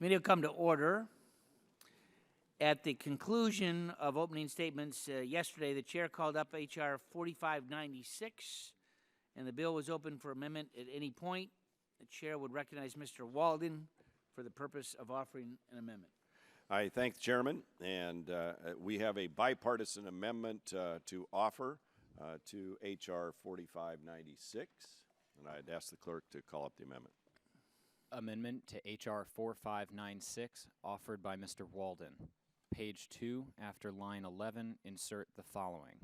Committee will come to order. At the conclusion of opening statements yesterday, the chair called up H.R. 4596, and the bill was open for amendment at any point. The chair would recognize Mr. Walden for the purpose of offering an amendment. I thank the chairman, and we have a bipartisan amendment to offer to H.R. 4596, and I'd ask the clerk to call up the amendment. Amendment to H.R. 4596, offered by Mr. Walden. Page 2, after line 11, insert the following.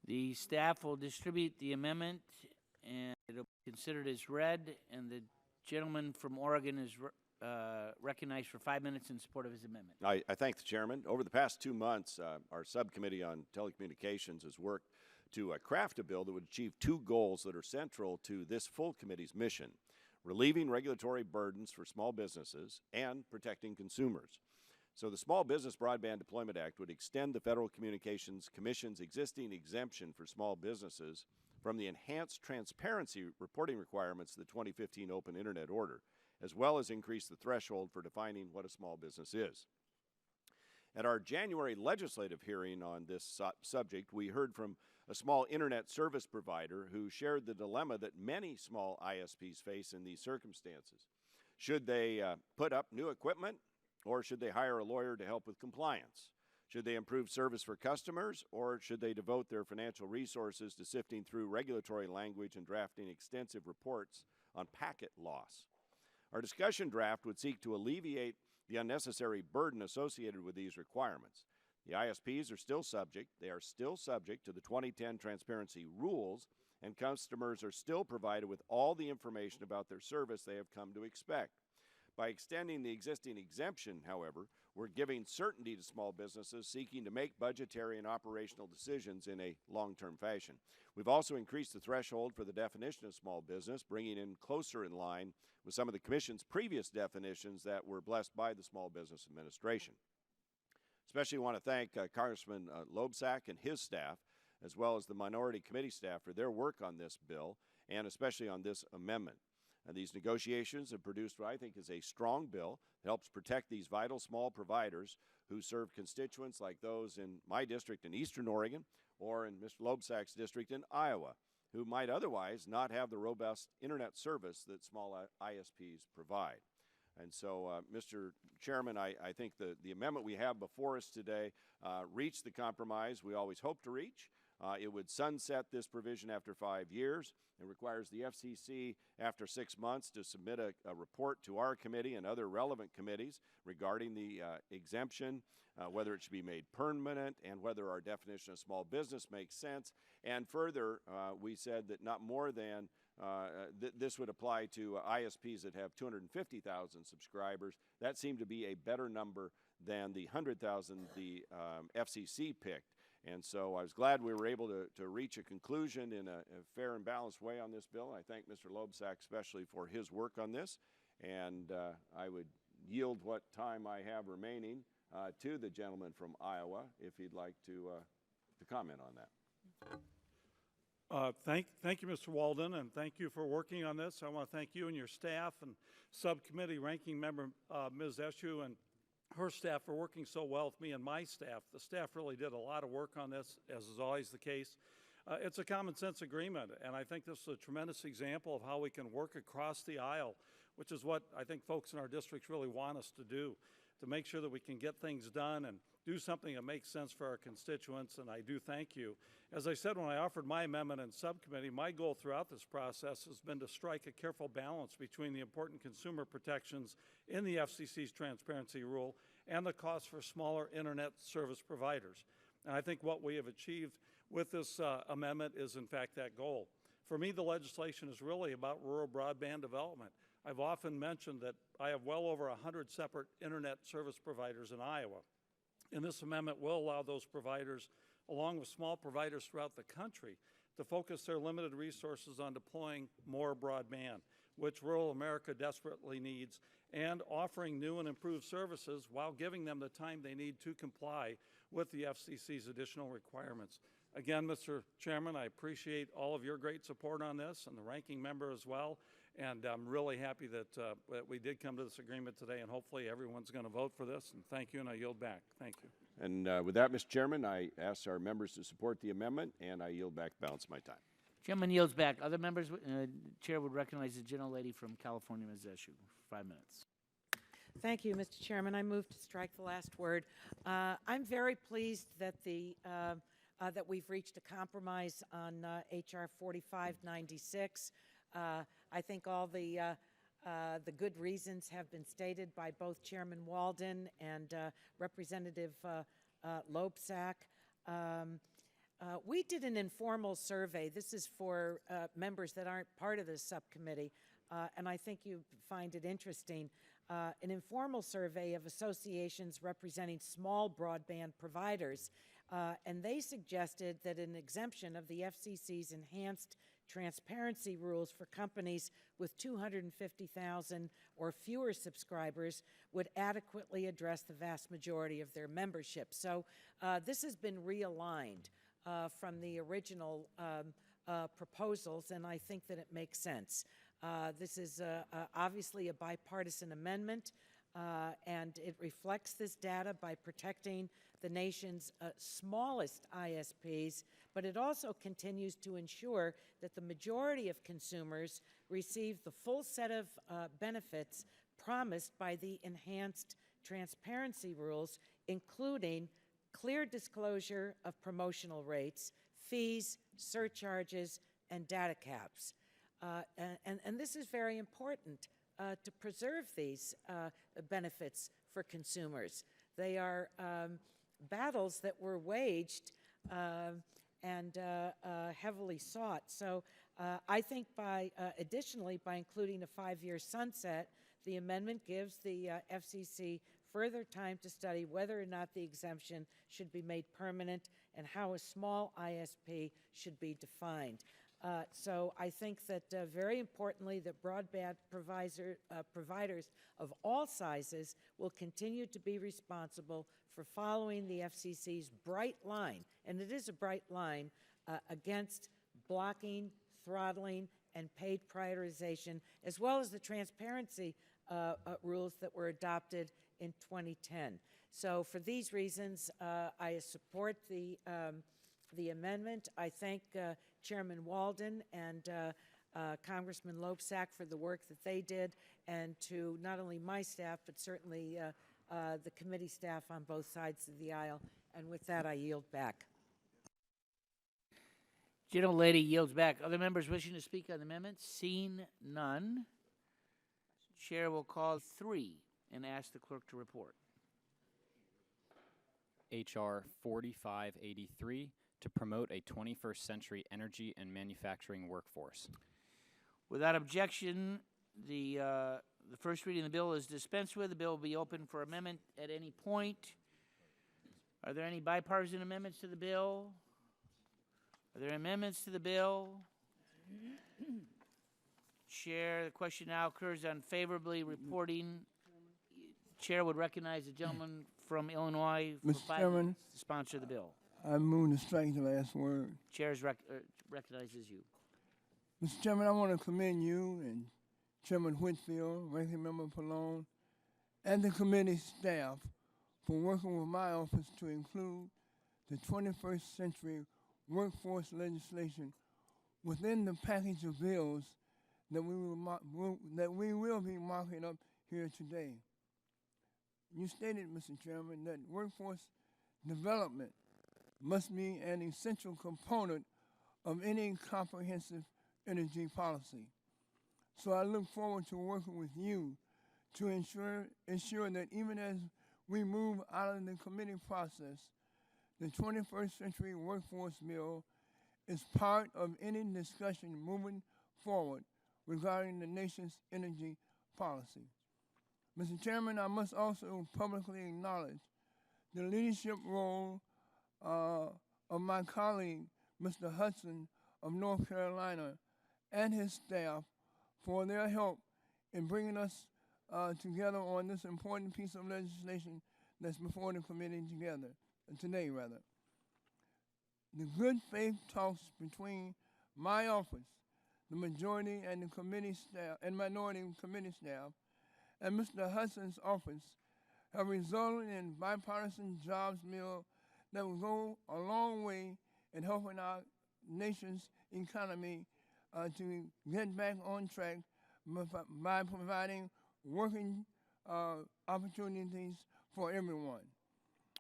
The staff will distribute the amendment, and it will be considered as read, and the gentleman from Oregon is recognized for 5 minutes in support of his amendment. I thank the chairman. Over the past 2 months, our subcommittee on telecommunications has worked to craft a bill that would achieve 2 goals that are central to this full committee's mission: relieving regulatory burdens for small businesses and protecting consumers. So the Small Business Broadband Deployment Act would extend the Federal Communications Commission's existing exemption for small businesses from the enhanced transparency reporting requirements of the 2015 Open Internet Order, as well as increase the threshold for defining what a small business is. At our January legislative hearing on this subject, we heard from a small internet service provider who shared the dilemma that many small ISPs face in these circumstances. Should they put up new equipment, or should they hire a lawyer to help with compliance? Should they improve service for customers, or should they devote their financial resources to sifting through regulatory language and drafting extensive reports on packet loss? Our discussion draft would seek to alleviate the unnecessary burden associated with these requirements. The ISPs are still subject. They are still subject to the 2010 transparency rules, and customers are still provided with all the information about their service they have come to expect. By extending the existing exemption, however, we're giving certainty to small businesses seeking to make budgetary and operational decisions in a long-term fashion. We've also increased the threshold for the definition of small business, bringing in closer in line with some of the Commission's previous definitions that were blessed by the Small Business Administration. Especially want to thank Congressman Loebsack and his staff, as well as the Minority Committee staff, for their work on this bill, and especially on this amendment. These negotiations have produced what I think is a strong bill that helps protect these vital small providers who serve constituents like those in my district in Eastern Oregon or in Mr. Loebsack's district in Iowa, who might otherwise not have the robust internet service that small ISPs provide. And so, Mr. Chairman, I think the amendment we have before us today reached the compromise we always hoped to reach. It would sunset this provision after 5 years. It requires the FCC after 6 months to submit a report to our committee and other relevant committees regarding the exemption, whether it should be made permanent, and whether our definition of small business makes sense. And further, we said that not more than this would apply to ISPs that have 250,000 subscribers. That seemed to be a better number than the 100,000 the FCC picked. And so I was glad we were able to reach a conclusion in a fair and balanced way on this bill. I thank Mr. Loebsack especially for his work on this. And I would yield what time I have remaining to the gentleman from Iowa if he'd like to comment on that. Thank you, Mr. Walden, and thank you for working on this. I want to thank you and your staff and subcommittee ranking member Ms. Eshu and her staff for working so well with me and my staff. The staff really did a lot of work on this, as is always the case. It's a common sense agreement, and I think this is a tremendous example of how we can work across the aisle, which is what I think folks in our districts really want us to do, to make sure that we can get things done and do something that makes sense for our constituents, and I do thank you. As I said when I offered my amendment in subcommittee, my goal throughout this process has been to strike a careful balance between the important consumer protections in the FCC's transparency rule and the cost for smaller internet service providers. And I think what we have achieved with this amendment is in fact that goal. For me, the legislation is really about rural broadband development. I've often mentioned that I have well over 100 separate internet service providers in Iowa. And this amendment will allow those providers, along with small providers throughout the country, to focus their limited resources on deploying more broadband, which rural America desperately needs, and offering new and improved services while giving them the time they need to comply with the FCC's additional requirements. Again, Mr. Chairman, I appreciate all of your great support on this and the ranking member as well. And I'm really happy that we did come to this agreement today, and hopefully everyone's going to vote for this. And thank you, and I yield back. Thank you. And with that, Mr. Chairman, I ask our members to support the amendment, and I yield back the balance of my time. Gentleman yields back. Other members, Chair would recognize the gentlelady from California, Ms. Eshu, 5 minutes. Thank you, Mr. Chairman. I move to strike the last word. I'm very pleased that that we've reached a compromise on H.R. 4596. I think all the good reasons have been stated by both Chairman Walden and Representative Loebsack. We did an informal survey. This is for members that aren't part of this subcommittee, and I think you find it interesting. An informal survey of associations representing small broadband providers, and they suggested that an exemption of the FCC's enhanced transparency rules for companies with 250,000 or fewer subscribers would adequately address the vast majority of their membership. So this has been realigned from the original proposals, and I think that it makes sense. This is obviously a bipartisan amendment, and it reflects this data by protecting the nation's smallest ISPs, but it also continues to ensure that the majority of consumers receive the full set of benefits promised by the enhanced transparency rules, including clear disclosure of promotional rates, fees, surcharges, and data caps. And this is very important to preserve these benefits for consumers. They are battles that were waged and heavily sought. So I think additionally, by including a 5-year sunset, the amendment gives the FCC further time to study whether or not the exemption should be made permanent and how a small ISP should be defined. So I think that very importantly that broadband providers of all sizes will continue to be responsible for following the FCC's bright line, and it is a bright line, against blocking, throttling, and paid prioritization, as well as the transparency rules that were adopted in 2010. So for these reasons, I support the amendment. I thank Chairman Walden and Congressman Loebsack for the work that they did, and to not only my staff, but certainly the committee staff on both sides of the aisle. And with that, I yield back. Gentlelady yields back. Other members wishing to speak on the amendment? Seeing none, Chair will call 3 and ask the clerk to report. H.R. 4583 to promote a 21st century energy and manufacturing workforce. Without objection, the first reading of the bill is dispensed with. The bill will be open for amendment at any point. Are there any bipartisan amendments to the bill? Are there amendments to the bill? Chair, the question now occurs on favorably reporting. Chair would recognize the gentleman from Illinois for Mr. 5 Chairman, minutes to sponsor the bill. I move to strike the last word. Chair recognizes you. Mr. Chairman, I want to commend you and Chairman Whitfield, Ranking Member Pallone, and the committee staff for working with my office to include the 21st century workforce legislation within the package of bills that we will be marking up here today. You stated, Mr. Chairman, that workforce development must be an essential component of any comprehensive energy policy. So I look forward to working with you to ensure that even as we move out of the committee process, the 21st century workforce bill is part of any discussion moving forward regarding the nation's energy policy. Mr. Chairman, I must also publicly acknowledge the leadership role of my colleague, Mr. Hudson of North Carolina, and his staff for their help in bringing us together on this important piece of legislation that's before the committee today. The good faith talks between my office, the majority and the committee staff and minority committee staff, and Mr. Hudson's office have resulted in bipartisan jobs bill that will go a long way in helping our nation's economy to get back on track by providing working opportunities for everyone.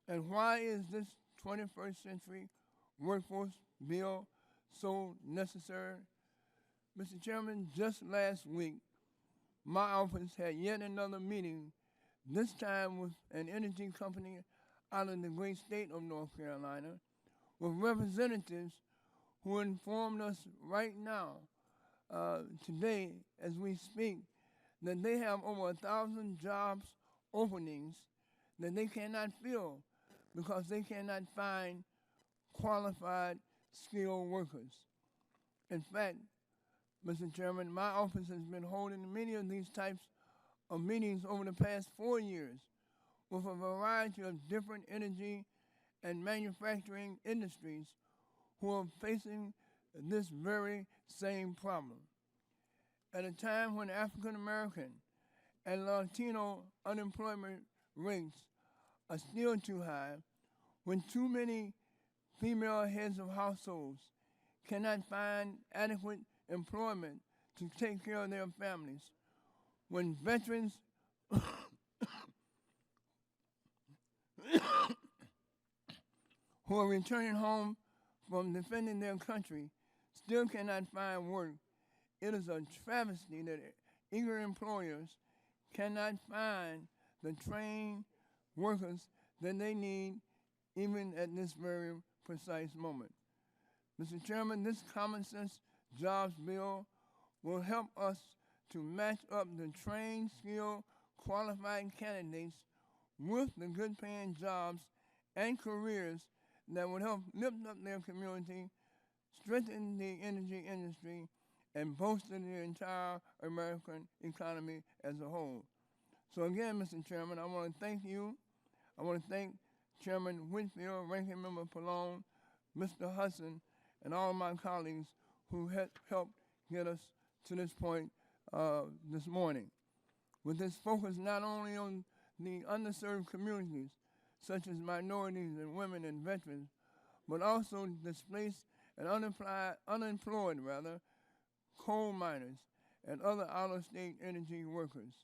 And why is this 21st century workforce bill so necessary? Mr. Chairman, just last week, my office had yet another meeting, this time with an energy company out of the great state of North Carolina, with representatives who informed us right now, today, as we speak, that they have over 1,000 jobs openings that they cannot fill because they cannot find qualified, skilled workers. In fact, Mr. Chairman, my office has been holding many of these types of meetings over the past 4 years with a variety of different energy and manufacturing industries who are facing this very same problem. At a time when African American and Latino unemployment rates are still too high, when too many female heads of households cannot find adequate employment to take care of their families, when veterans who are returning home from defending their country still cannot find work, it is a travesty that eager employers cannot find the trained workers that they need even at this very precise moment. Mr. Chairman, this common sense jobs bill will help us to match up the trained, skilled, qualified candidates with the good paying jobs and careers that would help lift up their community, strengthen the energy industry, and bolster the entire American economy as a whole. So again, Mr. Chairman, I want to thank you. I want to thank Chairman Whitfield, Ranking Member Pallone, Mr. Hudson, and all my colleagues who helped get us to this point this morning. With this focus not only on the underserved communities, such as minorities and women and veterans, but also displaced and unemployed coal miners and other out-of-state energy workers.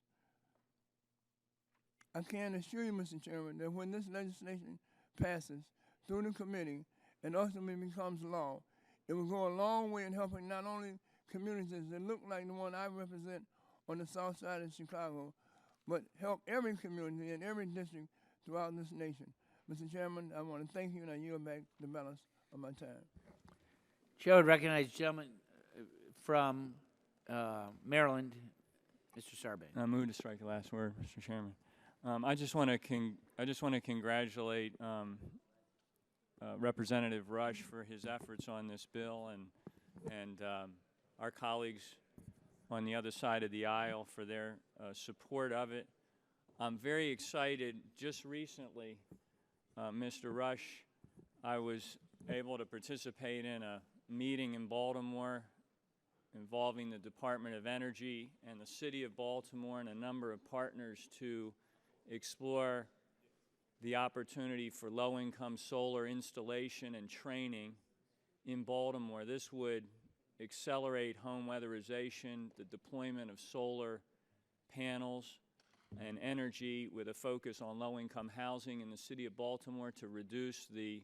I can assure you, Mr. Chairman, that when this legislation passes through the committee and ultimately becomes law, it will go a long way in helping not only communities that look like the one I represent on the south side of Chicago, but help every community and every district throughout this nation. Mr. Chairman, I want to thank you, and I yield back the balance of my time. Chair would recognize the gentleman from Maryland, Mr. Sarbanes. I move to strike the last word, Mr. Chairman. I just want to congratulate Representative Rush for his efforts on this bill, and our colleagues on the other side of the aisle for their support of it. I'm very excited. Just recently, Mr. Rush, I was able to participate in a meeting in Baltimore involving the Department of Energy and the City of Baltimore and a number of partners to explore the opportunity for low-income solar installation and training in Baltimore. This would accelerate home weatherization, the deployment of solar panels and energy with a focus on low-income housing in the City of Baltimore to reduce the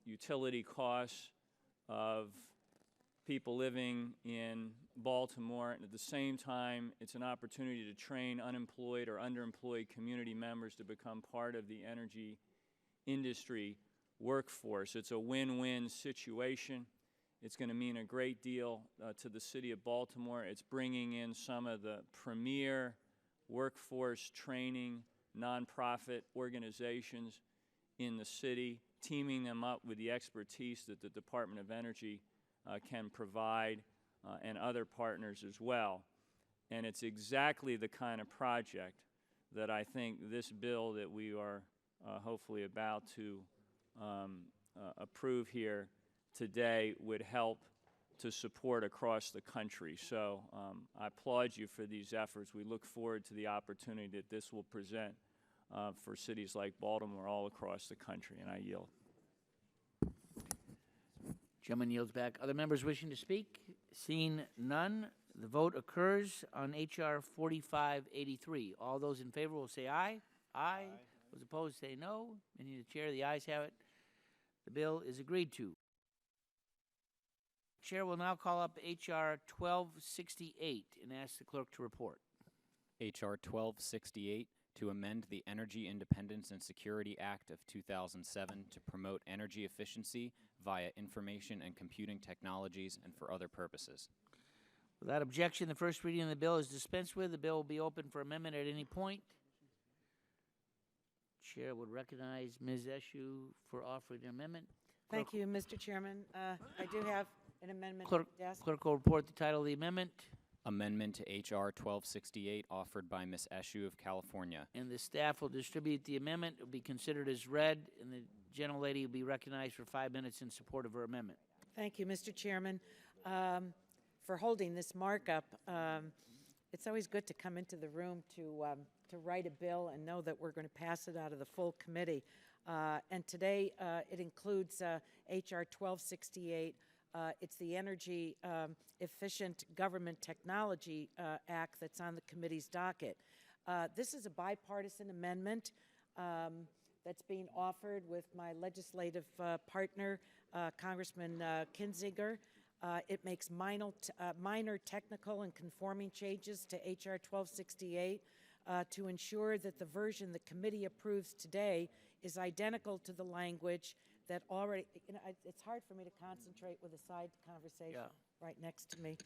utility costs of people living in Baltimore, and at the same time, it's an opportunity to train unemployed or underemployed community members to become part of the energy industry workforce. It's a win-win situation. It's going to mean a great deal to the City of Baltimore. It's bringing in some of the premier workforce training nonprofit organizations in the city, teaming them up with the expertise that the Department of Energy can provide, and other partners as well. And it's exactly the kind of project that I think this bill that we are hopefully about to approve here today would help to support across the country. So I applaud you for these efforts. We look forward to the opportunity that this will present for cities like Baltimore all across the country, and I yield. Gentleman yields back. Other members wishing to speak? Seeing none, the vote occurs on H.R. 4583. All those in favor will say aye. Aye. Those opposed say no. Meaning the chair, the ayes have it. The bill is agreed to. Chair will now call up H.R. 1268 and ask the clerk to report. H.R. 1268 to amend the Energy Independence and Security Act of 2007 to promote energy efficiency via information and computing technologies and for other purposes. Without objection, the first reading of the bill is dispensed with. The bill will be open for amendment at any point. Chair would recognize Ms. Eshoo for offering an amendment. Thank you, Mr. Chairman. I do have an amendment Clerk, on the desk. clerk will report the title of the amendment. Amendment to H.R. 1268 offered by Ms. Eshoo of California. And the staff will distribute the amendment. It will be considered as read, and the gentlelady will be recognized for 5 minutes in support of her amendment. Thank you, Mr. Chairman, for holding this markup. It's always good to come into the room to write a bill and know that we're going to pass it out of the full committee. And today it includes H.R. 1268. It's the Energy Efficient Government Technology Act that's on the committee's docket. This is a bipartisan amendment that's being offered with my legislative partner, Congressman Kinzinger. It makes minor technical and conforming changes to H.R. 1268 to ensure that the version the committee approves today is identical to the language that already, it's hard for me to concentrate with a side conversation right next to me.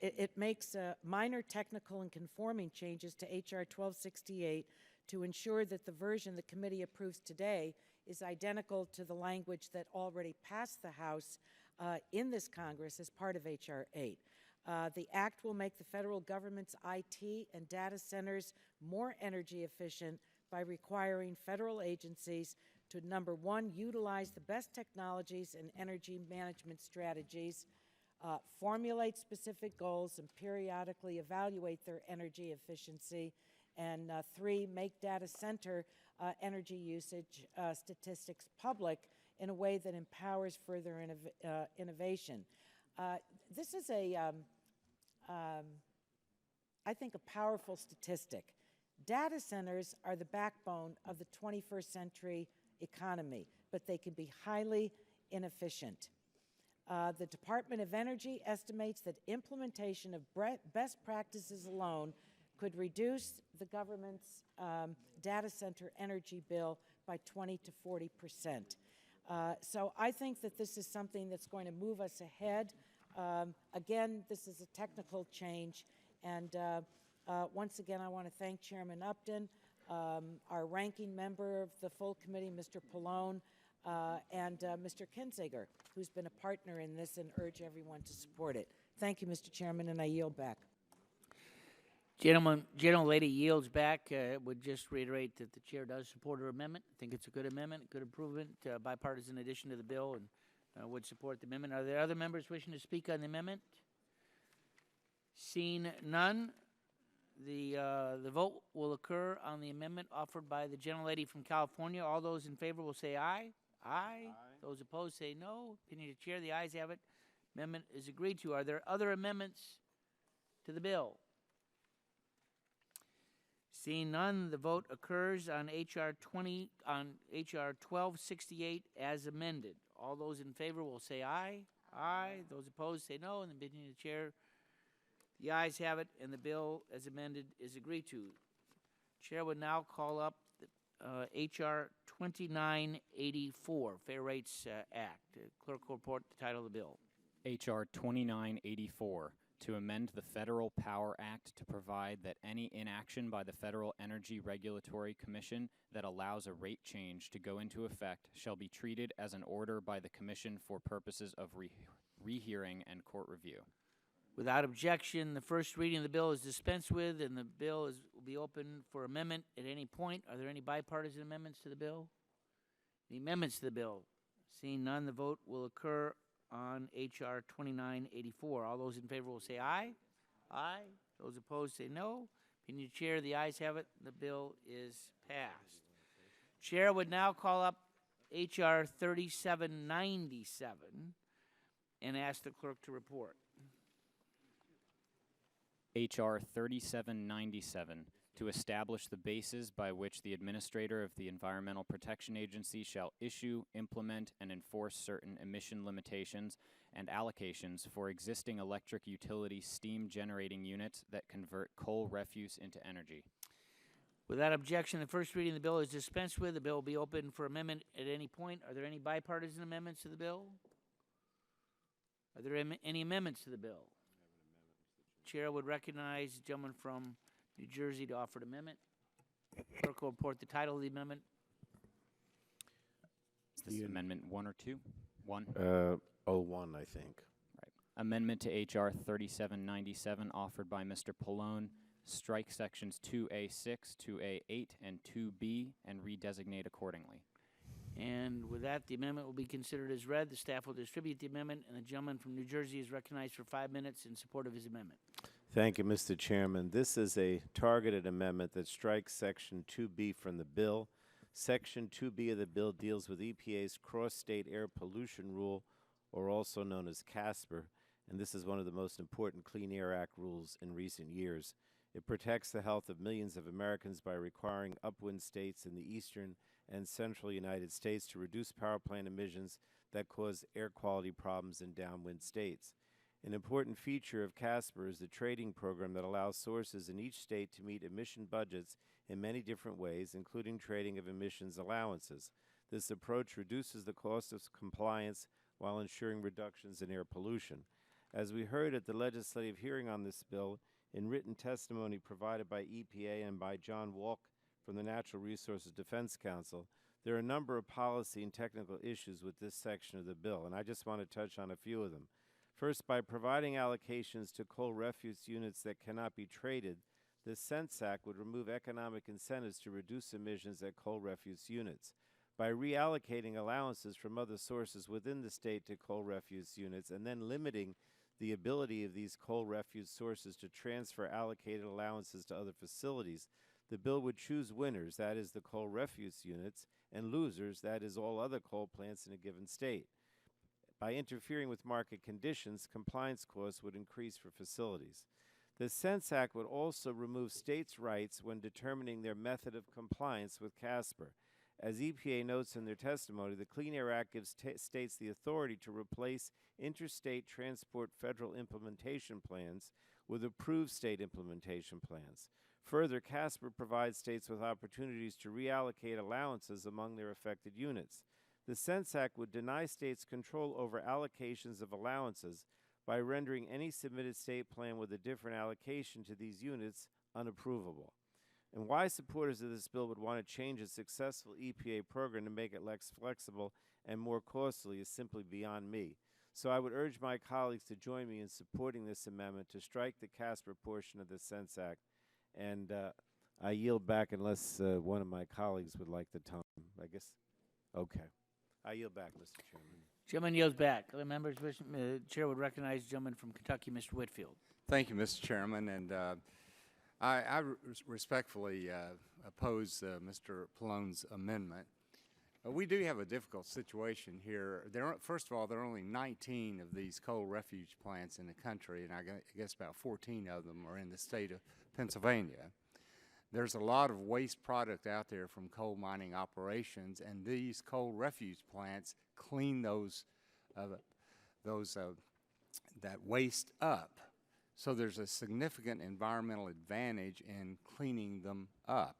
It makes minor technical and conforming changes to H.R. 1268 to ensure that the version the committee approves today is identical to the language that already passed the House in this Congress as part of H.R. 8. The act will make the federal government's IT and data centers more energy efficient by requiring federal agencies to, number one, utilize the best technologies and energy management strategies, formulate specific goals, and periodically evaluate their energy efficiency, and three, make data center energy usage statistics public in a way that empowers further innovation. This is I think, a powerful statistic. Data centers are the backbone of the 21st century economy, but they can be highly inefficient. The Department of Energy estimates that implementation of best practices alone could reduce the government's data center energy bill by 20 to 40%. So I think that this is something that's going to move us ahead. Again, this is a technical change, and once again, I want to thank Chairman Upton, our ranking member of the full committee, Mr. Pallone, and Mr. Kinzinger, who's been a partner in this, and urge everyone to support it. Thank you, Mr. Chairman, and I yield back. Gentlelady yields back. Would just reiterate that the chair does support her amendment. I think it's a good amendment, good improvement, bipartisan addition to the bill, and would support the amendment. Are there other members wishing to speak on the amendment? Seeing none, the vote will occur on the amendment offered by the gentlelady from California. All those in favor will say aye. Aye. Those opposed say no. Opinion of the chair, the ayes have it. Amendment is agreed to. Are there other amendments to the bill? Seeing none, the vote occurs on H.R. 1268 as amended. All those in favor will say aye. Aye. Those opposed say no. And the opinion of the chair, the ayes have it, and the bill as amended is agreed to. Chair would now call up H.R. 2984, Fair Rates Act. Clerk will report the title of the bill. H.R. 2984, to amend the Federal Power Act to provide that any inaction by the Federal Energy Regulatory Commission that allows a rate change to go into effect shall be treated as an order by the Commission for purposes of rehearing and court review. Without objection, the first reading of the bill is dispensed with, and the bill will be open for amendment at any point. Are there any bipartisan amendments to the bill? Any amendments to the bill? Seeing none, the vote will occur on H.R. 2984. All those in favor will say aye. Aye. Those opposed say no. Opinion of the chair, the ayes have it. The bill is passed. Chair would now call up H.R. 3797 and ask the clerk to report. H.R. 3797, to establish the basis by which the administrator of the Environmental Protection Agency shall issue, implement, and enforce certain emission limitations and allocations for existing electric utility steam generating units that convert coal refuse into energy. Without objection, the first reading of the bill is dispensed with. The bill will be open for amendment at any point. Are there any bipartisan amendments to the bill? Are there any amendments to the bill? Chair would recognize the gentleman from New Jersey to offer an amendment. Clerk will report the title of the amendment. Is this Amendment 1 or 2? 1? 01, I think. Right. Amendment to H.R. 3797 offered by Mr. Pallone. Strike sections 2A6, 2A8, and 2B and redesignate accordingly. And with that, the amendment will be considered as read. The staff will distribute the amendment, and the gentleman from New Jersey is recognized for 5 minutes in support of his amendment. Thank you, Mr. Chairman. This is a targeted amendment that strikes Section 2B from the bill. Section 2B of the bill deals with EPA's cross-state air pollution rule, or also known as CASPR, and this is one of the most important Clean Air Act rules in recent years. It protects the health of millions of Americans by requiring upwind states in the eastern and central United States to reduce power plant emissions that cause air quality problems in downwind states. An important feature of CASPR is the trading program that allows sources in each state to meet emission budgets in many different ways, including trading of emissions allowances. This approach reduces the cost of compliance while ensuring reductions in air pollution. As we heard at the legislative hearing on this bill, in written testimony provided by EPA and by John Walk from the Natural Resources Defense Council, there are a number of policy and technical issues with this section of the bill, and I just want to touch on a few of them. First, by providing allocations to coal refuse units that cannot be traded, the Sense Act would remove economic incentives to reduce emissions at coal refuse units. By reallocating allowances from other sources within the state to coal refuse units and then limiting the ability of these coal refuse sources to transfer allocated allowances to other facilities, the bill would choose winners, that is the coal refuse units, and losers, that is all other coal plants in a given state. By interfering with market conditions, compliance costs would increase for facilities. The Sense Act would also remove states' rights when determining their method of compliance with CASPR. As EPA notes in their testimony, the Clean Air Act gives states the authority to replace interstate transport federal implementation plans with approved state implementation plans. Further, CASPR provides states with opportunities to reallocate allowances among their affected units. The Sense Act would deny states control over allocations of allowances by rendering any submitted state plan with a different allocation to these units unapprovable. And why supporters of this bill would want to change a successful EPA program to make it less flexible and more costly is simply beyond me. So I would urge my colleagues to join me in supporting this amendment to strike the CASPR portion of the Sense Act. And I yield back unless one of my colleagues would like the time. I guess. Okay. I yield back, Mr. Chairman. Gentleman yields back. Other members, Chair would recognize the gentleman from Kentucky, Mr. Whitfield. Thank you, Mr. Chairman. And I respectfully oppose Mr. Pallone's amendment. We do have a difficult situation here. First of all, there are only 19 of these coal refuge plants in the country, and I guess about 14 of them are in the state of Pennsylvania. There's a lot of waste product out there from coal mining operations, and these coal refuge plants clean that waste up. So there's a significant environmental advantage in cleaning them up.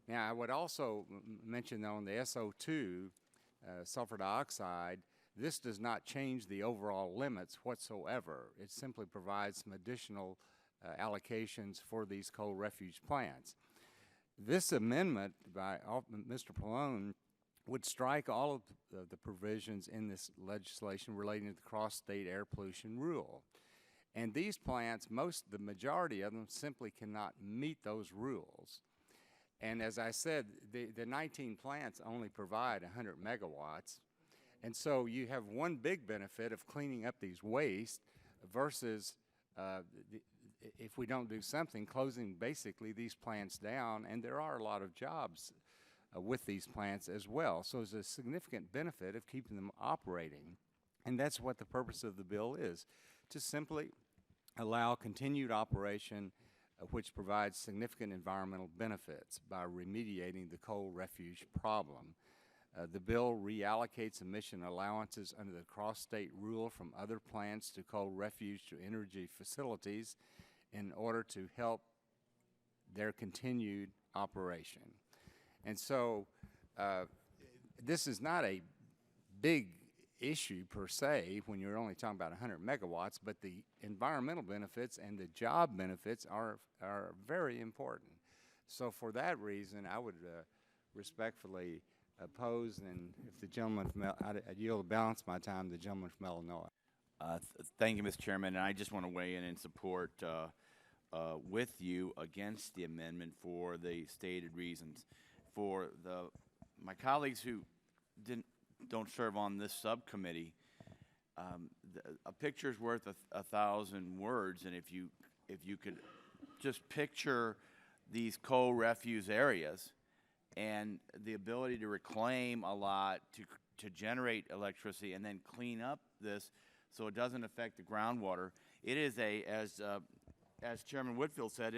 Now, I would also mention on the SO2, sulfur dioxide, this does not change the overall limits whatsoever. It simply provides some additional allocations for these coal refuge plants. This amendment by Mr. Pallone would strike all of the provisions in this legislation relating to the cross-state air pollution rule. And these plants, the majority of them simply cannot meet those rules. And as I said, the 19 plants only provide 100 megawatts. And so you have one big benefit of cleaning up these waste versus if we don't do something, closing basically these plants down. And there are a lot of jobs with these plants as well. So there's a significant benefit of keeping them operating. And that's what the purpose of the bill is, to simply allow continued operation which provides significant environmental benefits by remediating the coal refuge problem. The bill reallocates emission allowances under the cross-state rule from other plants to coal refuge to energy facilities in order to help their continued operation. And so this is not a big issue per se when you're only talking about 100 megawatts, but the environmental benefits and the job benefits are very important. So for that reason, I would respectfully oppose, and if the gentleman from I yield to balance my time, the gentleman from Illinois. Thank you, Mr. Chairman, and I just want to weigh in support with you against the amendment for the stated reasons. For my colleagues who don't serve on this subcommittee, a picture's worth 1,000 words, and if you could just picture these coal refuse areas and the ability to reclaim a lot to generate electricity and then clean up this so it doesn't affect the groundwater. It is as Chairman Whitfield said,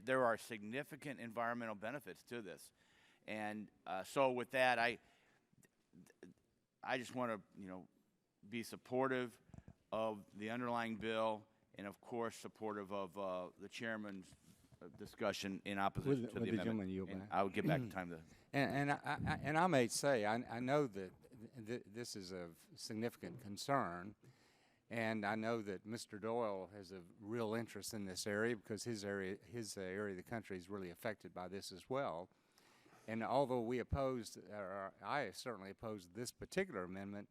there are significant environmental benefits to this, and so with that, I just want to be supportive of the underlying bill, and of course supportive of the chairman's discussion in opposition to the amendment. And I will get back in time to. And I may say I know that this is of significant concern, and I know that Mr. Doyle has a real interest in this area because his area of the country is really affected by this as well. And although we opposed, or I certainly opposed this particular amendment,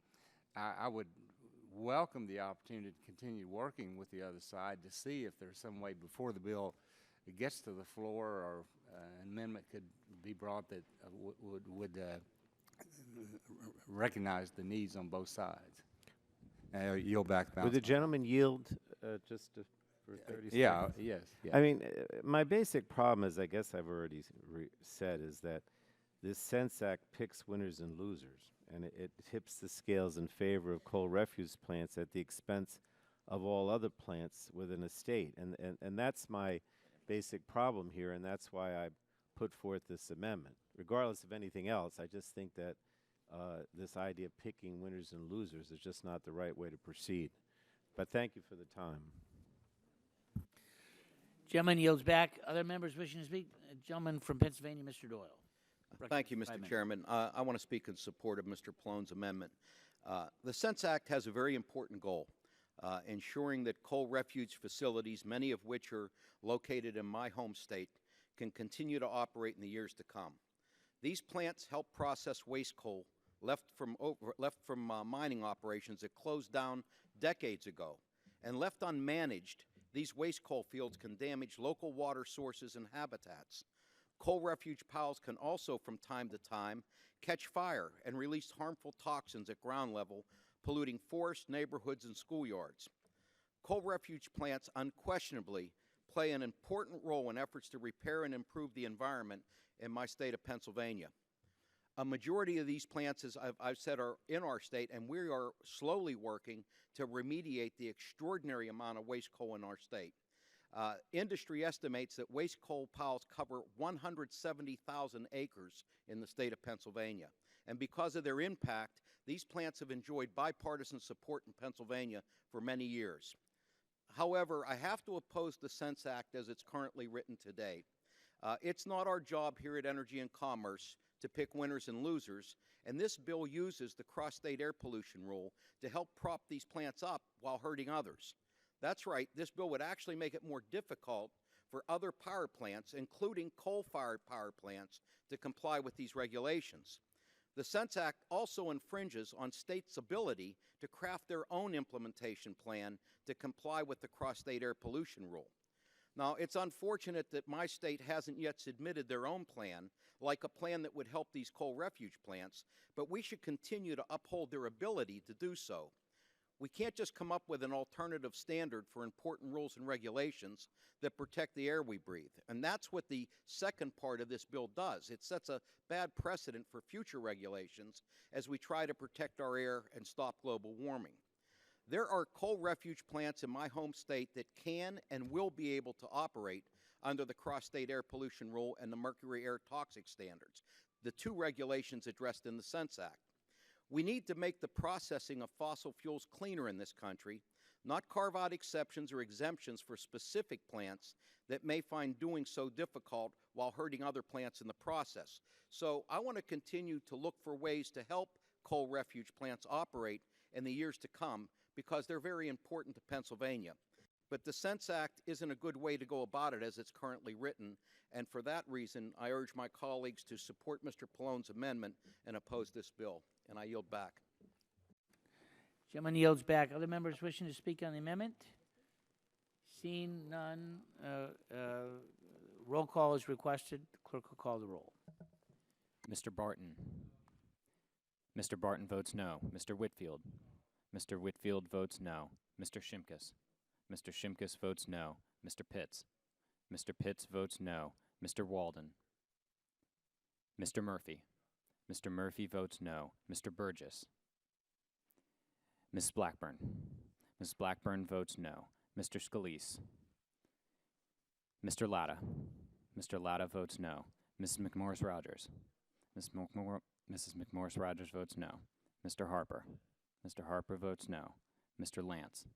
I would welcome the opportunity to continue working with the other side to see if there's some way before the bill gets to the floor or an amendment could be brought that would recognize the needs on both sides. Yield back. Would the gentleman yield just for 30 seconds? Yeah, yes. I mean, my basic problem, as I guess I've already said, is that this Sense Act picks winners and losers, and it tips the scales in favor of coal refuse plants at the expense of all other plants within a state. And that's my basic problem here, and that's why I put forth this amendment. Regardless of anything else, I just think that this idea of picking winners and losers is just not the right way to proceed. But thank you for the time. Gentleman yields back. Other members wishing to speak? Gentleman from Pennsylvania, Mr. Doyle. Thank you, Mr. Chairman. I want to speak in support of Mr. Palone's amendment. The Sense Act has a very important goal, ensuring that coal refuge facilities, many of which are located in my home state, can continue to operate in the years to come. These plants help process waste coal left from mining operations that closed down decades ago. And left unmanaged, these waste coal fields can damage local water sources and habitats. Coal refuge piles can also, from time to time, catch fire and release harmful toxins at ground level, polluting forests, neighborhoods, and schoolyards. Coal refuge plants unquestionably play an important role in efforts to repair and improve the environment in my state of Pennsylvania. A majority of these plants, as I've said, are in our state, and we are slowly working to remediate the extraordinary amount of waste coal in our state. Industry estimates that waste coal piles cover 170,000 acres in the state of Pennsylvania. And because of their impact, these plants have enjoyed bipartisan support in Pennsylvania for many years. However, I have to oppose the Sense Act as it's currently written today. It's not our job here at Energy and Commerce to pick winners and losers, and this bill uses the cross-state air pollution rule to help prop these plants up while hurting others. That's right, this bill would actually make it more difficult for other power plants, including coal-fired power plants, to comply with these regulations. The Sense Act also infringes on states' ability to craft their own implementation plan to comply with the cross-state air pollution rule. Now, it's unfortunate that my state hasn't yet submitted their own plan, like a plan that would help these coal refuge plants, but we should continue to uphold their ability to do so. We can't just come up with an alternative standard for important rules and regulations that protect the air we breathe. And that's what the second part of this bill does. It sets a bad precedent for future regulations as we try to protect our air and stop global warming. There are coal refuge plants in my home state that can and will be able to operate under the Cross-State Air Pollution Rule and the Mercury Air Toxic Standards, the two regulations addressed in the Sense Act. We need to make the processing of fossil fuels cleaner in this country, not carve out exceptions or exemptions for specific plants that may find doing so difficult while hurting other plants in the process. So I want to continue to look for ways to help coal refuge plants operate in the years to come because they're very important to Pennsylvania. But the Sense Act isn't a good way to go about it as it's currently written, and for that reason, I urge my colleagues to support Mr. Pallone's amendment and oppose this bill. And I yield back. Gentleman yields back. Other members wishing to speak on the amendment? Seeing none, roll call is requested. The clerk will call the roll. Mr. Barton. Mr. Barton votes no. Mr. Whitfield. Mr. Whitfield votes no. Mr. Shimkus. Mr. Shimkus votes no. Mr. Pitts. Mr. Pitts votes no. Mr. Walden. Mr. Murphy. Mr. Murphy votes no. Mr. Burgess. Ms. Blackburn. Ms. Blackburn votes no. Mr. Scalise. Mr. Latta. Mr. Latta votes no. Mrs. McMorris-Rogers. Mrs. McMorris-Rogers votes no. Mr. Harper. Mr. Harper votes no. Mr. Lance.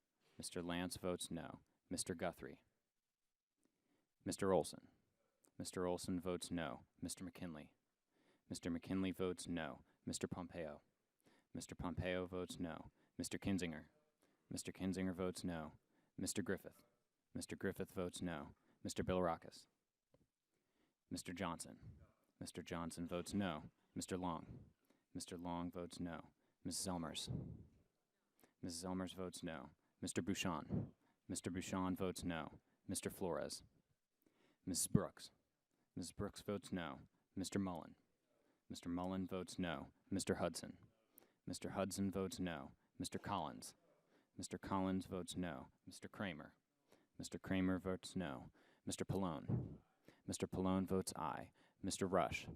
Mr. Lance votes no. Mr. Guthrie. Mr. Olson. Mr. Olson votes no. Mr. McKinley. Mr. McKinley votes no. Mr. Pompeo. Mr. Pompeo votes no. Mr. Kinzinger. Mr. Kinzinger votes no. Mr. Griffith. Mr. Griffith votes no. Mr. Bilirakis. Mr. Johnson. Mr. Johnson votes no. Mr. Long. Mr. Long votes no. Mrs. Elmers. Mrs. Elmers votes no. Mr. Bouchon. Mr. Bouchon votes no. Mr. Flores. Mrs. Brooks. Mrs. Brooks votes no. Mr. Mullen. Mr. Mullen votes no. Mr. Hudson. Mr. Hudson votes no. Mr. Collins. Mr. Collins votes no. Mr. Kramer. Mr. Kramer votes no. Mr. Pallone. Mr. Pallone votes aye. Mr. Rush.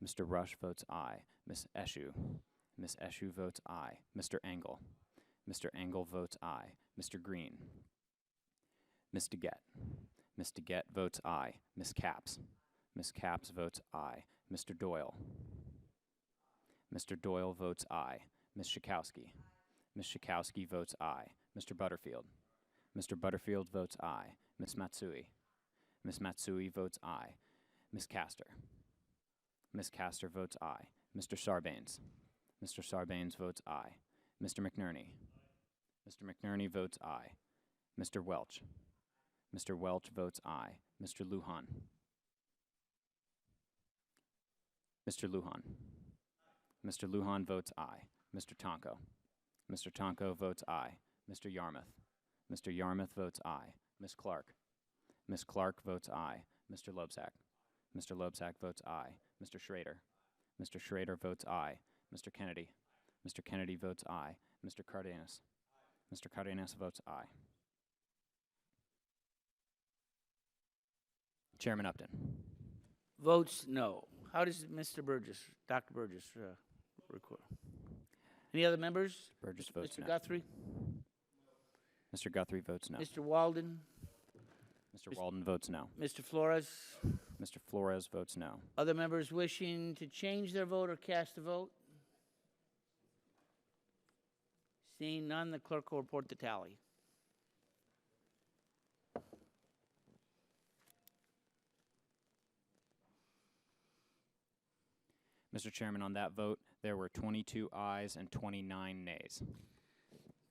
Mr. Rush votes aye. Miss Eshoo. Miss Eshoo votes aye. Mr. Engel. Mr. Engel votes aye. Mr. Green. Miss DeGette. Miss DeGette votes aye. Miss Capps. Miss Capps votes aye. Mr. Doyle. Mr. Doyle votes aye. Miss Schakowsky. Miss Schakowsky votes aye. Mr. Butterfield. Mr. Butterfield votes aye. Miss Matsui. Miss Matsui votes aye. Miss Castor. Miss Castor votes aye. Mr. Sarbanes. Mr. Sarbanes votes aye. Mr. McNerney. Mr. McNerney votes aye. Mr. Welch. Mr. Welch votes aye. Mr. Lujan. Mr. Lujan. Mr. Lujan votes aye. Mr. Tonko. Mr. Tonko votes aye. Mr. Yarmouth. Mr. Yarmouth votes aye. Miss Clark. Miss Clark votes aye. Mr. Loebsack. Mr. Loebsack votes aye. Mr. Schrader. Mr. Schrader votes aye. Mr. Kennedy. Mr. Kennedy votes aye. Mr. Cardenas. Mr. Cardenas votes aye. Chairman Upton. Votes no. How does Mr. Burgess, Dr. Burgess, record? Any other members? Burgess votes Mr. no. Guthrie? Mr. Guthrie votes no. Mr. Walden? Mr. Walden votes no. Mr. Flores? Mr. Flores votes no. Other members wishing to change their vote or cast a vote? Seeing none, the clerk will report the tally. Mr. Chairman, on that vote, there were 22 ayes and 29 nays.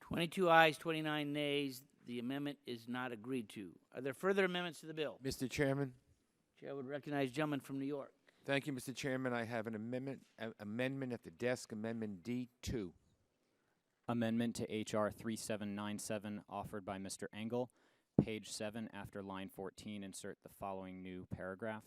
22 ayes, 29 nays. The amendment is not agreed to. Are there further amendments to the bill? Mr. Chairman. Chair would recognize gentleman from New York. Thank you, Mr. Chairman. I have an amendment at the desk, Amendment D2. Amendment to H.R. 3797 offered by Mr. Engel, page 7, after line 14, insert the following new paragraph.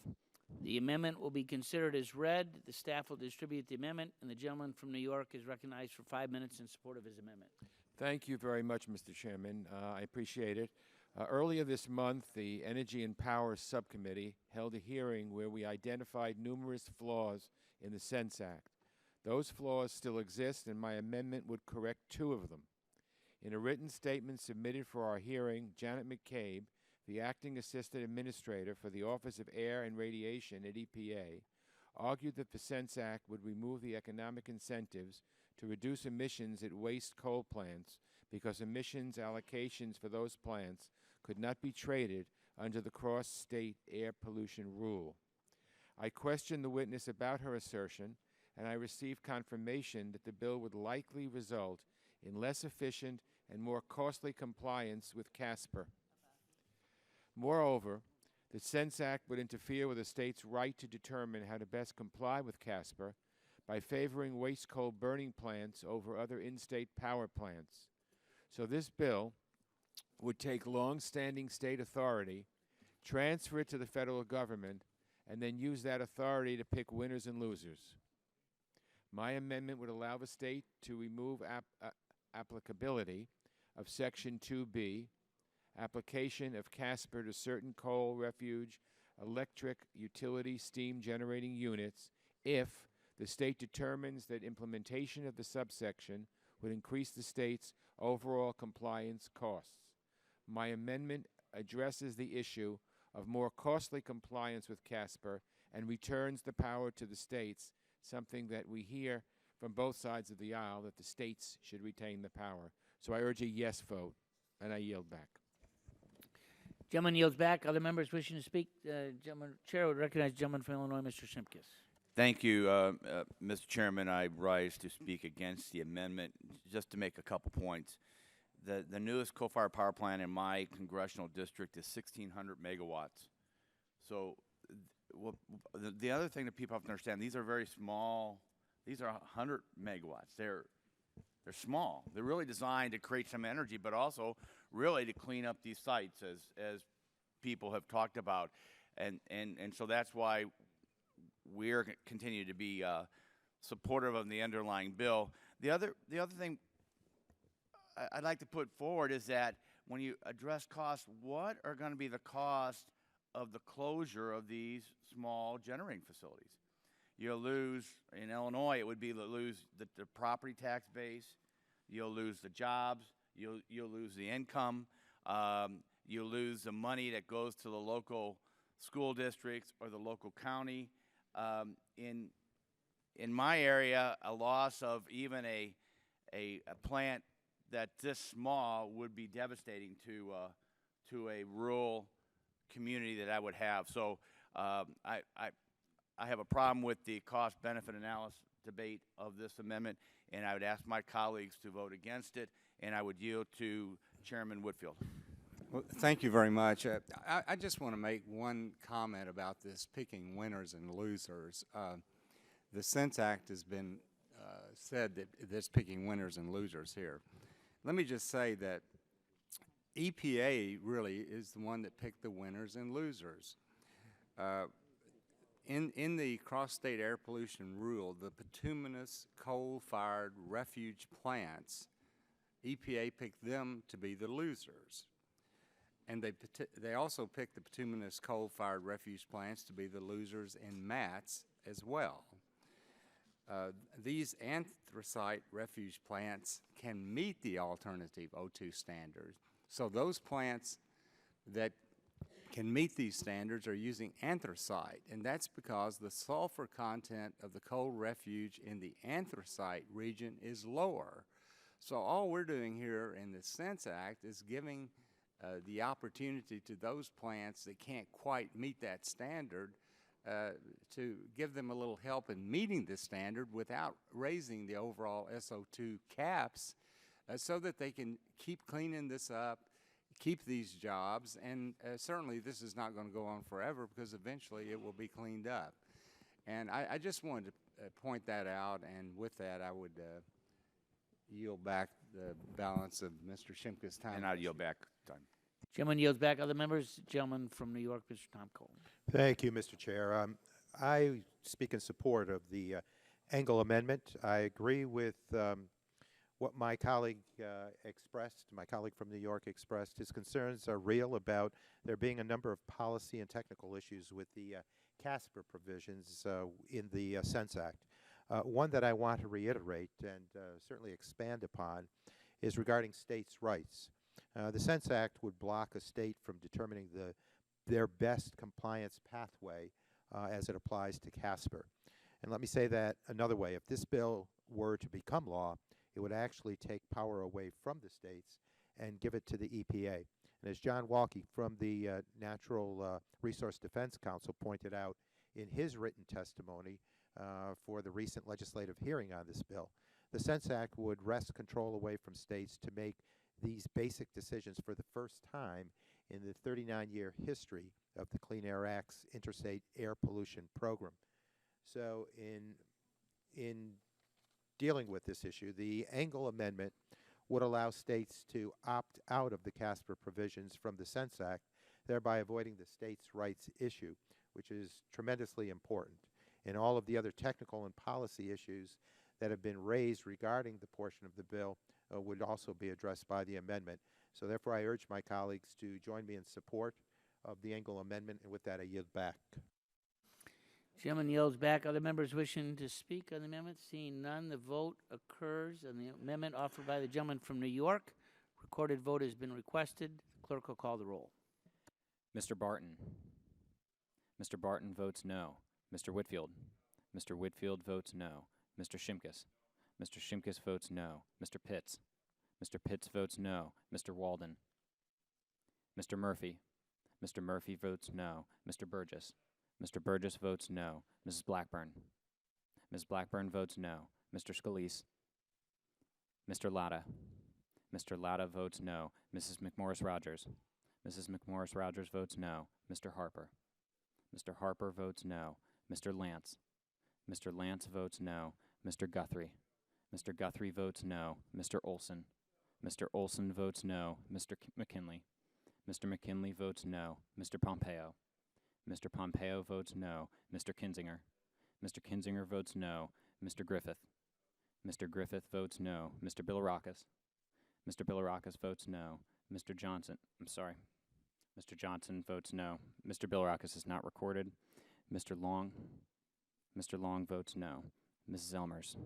The amendment will be considered as read. The staff will distribute the amendment, and the gentleman from New York is recognized for 5 minutes in support of his amendment. Thank you very much, Mr. Chairman. I appreciate it. Earlier this month, the Energy and Power Subcommittee held a hearing where we identified numerous flaws in the Sense Act. Those flaws still exist, and my amendment would correct 2 of them. In a written statement submitted for our hearing, Janet McCabe, the Acting Assistant Administrator for the Office of Air and Radiation at EPA, argued that the Sense Act would remove the economic incentives to reduce emissions at waste coal plants because emissions allocations for those plants could not be traded under the cross-state air pollution rule. I questioned the witness about her assertion, and I received confirmation that the bill would likely result in less efficient and more costly compliance with CASPR. Moreover, the Sense Act would interfere with a state's right to determine how to best comply with CASPR by favoring waste coal burning plants over other in-state power plants. So this bill would take long-standing state authority, transfer it to the federal government, and then use that authority to pick winners and losers. My amendment would allow the state to remove applicability of Section 2B, application of CASPR to certain coal, refuge, electric, utility, steam generating units if the state determines that implementation of the subsection would increase the state's overall compliance costs. My amendment addresses the issue of more costly compliance with CASPR and returns the power to the states, something that we hear from both sides of the aisle, that the states should retain the power. So I urge a yes vote, and I yield back. Gentleman yields back. Other members wishing to speak? Chair would recognize the gentleman from Illinois, Mr. Shimkus. Thank you, Mr. Chairman. I rise to speak against the amendment just to make a couple points. The newest coal-fired power plant in my congressional district is 1,600 megawatts. So the other thing that people have to understand, these are very small. These are 100 megawatts. They're small. They're really designed to create some energy, but also really to clean up these sites, as people have talked about. And so that's why we're continue to be supportive of the underlying bill. The other thing I'd like to put forward is that when you address costs, what are going to be the cost of the closure of these small generating facilities? You'll lose, in Illinois, it would be to lose the property tax base. You'll lose the jobs. You'll lose the income. You'll lose the money that goes to the local school districts or the local county. In my area, a loss of even a plant that's this small would be devastating to a rural community that I would have. So I have a problem with the cost-benefit analysis debate of this amendment, and I would ask my colleagues to vote against it, and I would yield to Chairman Whitfield. Well, thank you very much. I just want to make one comment about this picking winners and losers. The Sense Act has been said that there's picking winners and losers here. Let me just say that EPA really is the one that picked the winners and losers. In the cross-state air pollution rule, the bituminous coal-fired refuge plants, EPA picked them to be the losers. And they also picked the bituminous coal-fired refuge plants to be the losers in MATS as well. These anthracite refuge plants can meet the alternative O2 standards. So those plants that can meet these standards are using anthracite, and that's because the sulfur content of the coal refuge in the anthracite region is lower. So all we're doing here in the Sense Act is giving the opportunity to those plants that can't quite meet that standard to give them a little help in meeting the standard without raising the overall SO2 caps so that they can keep cleaning this up, keep these jobs, and certainly this is not going to go on forever because eventually it will be cleaned up. And I just wanted to point that out, and with that I would yield back the balance of Mr. Shimkus' time. And I'll yield back time. Gentleman yields back. Other members? Gentleman from New York, Mr. Tom Cole. Thank you, Mr. Chair. I speak in support of the Engel Amendment. I agree with what my colleague expressed, my colleague from New York expressed. His concerns are real about there being a number of policy and technical issues with the CASPER provisions in the Sense Act. One that I want to reiterate and certainly expand upon is regarding states' rights. The Sense Act would block a state from determining their best compliance pathway as it applies to CASPER. And let me say that another way. If this bill were to become law, it would actually take power away from the states and give it to the EPA. And as John Walke from the Natural Resource Defense Council pointed out in his written testimony for the recent legislative hearing on this bill, the Sense Act would wrest control away from states to make these basic decisions for the first time in the 39-year history of the Clean Air Act's Interstate Air Pollution Program. So in dealing with this issue, the Engel Amendment would allow states to opt out of the CASPER provisions from the Sense Act, thereby avoiding the states' rights issue, which is tremendously important. And all of the other technical and policy issues that have been raised regarding the portion of the bill would also be addressed by the amendment. So therefore, I urge my colleagues to join me in support of the Engel Amendment, and with that, I yield back. Gentleman yields back. Other members wishing to speak on the amendment? Seeing none, the vote occurs on the amendment offered by the gentleman from New York. Recorded vote has been requested. Clerk will call the roll. Mr. Barton. Mr. Barton votes no. Mr. Whitfield. Mr. Whitfield votes no. Mr. Shimkus. Mr. Shimkus votes no. Mr. Pitts. Mr. Pitts votes no. Mr. Walden. Mr. Murphy. Mr. Murphy votes no. Mr. Burgess. Mr. Burgess votes no. Mrs. Blackburn. Ms. Blackburn votes no. Mr. Scalise. Mr. Latta. Mr. Latta votes no. Mrs. McMorris Rogers. Mrs. McMorris Rogers votes no. Mr. Harper. Mr. Harper votes no. Mr. Lance. Mr. Lance votes no. Mr. Guthrie. Mr. Guthrie votes no. Mr. Olson. Mr. Olson votes no. Mr. McKinley. Mr. McKinley votes no. Mr. Pompeo. Mr. Pompeo votes no. Mr. Kinzinger. Mr. Kinzinger votes no. Mr. Griffith. Mr. Griffith votes no. Mr. Bilirakis. Mr. Bilirakis votes no. Mr. Johnson. Mr. Johnson votes no. Mr. Bilirakis is not recorded. Mr. Long. Mr. Long votes no. Mrs. Elmers.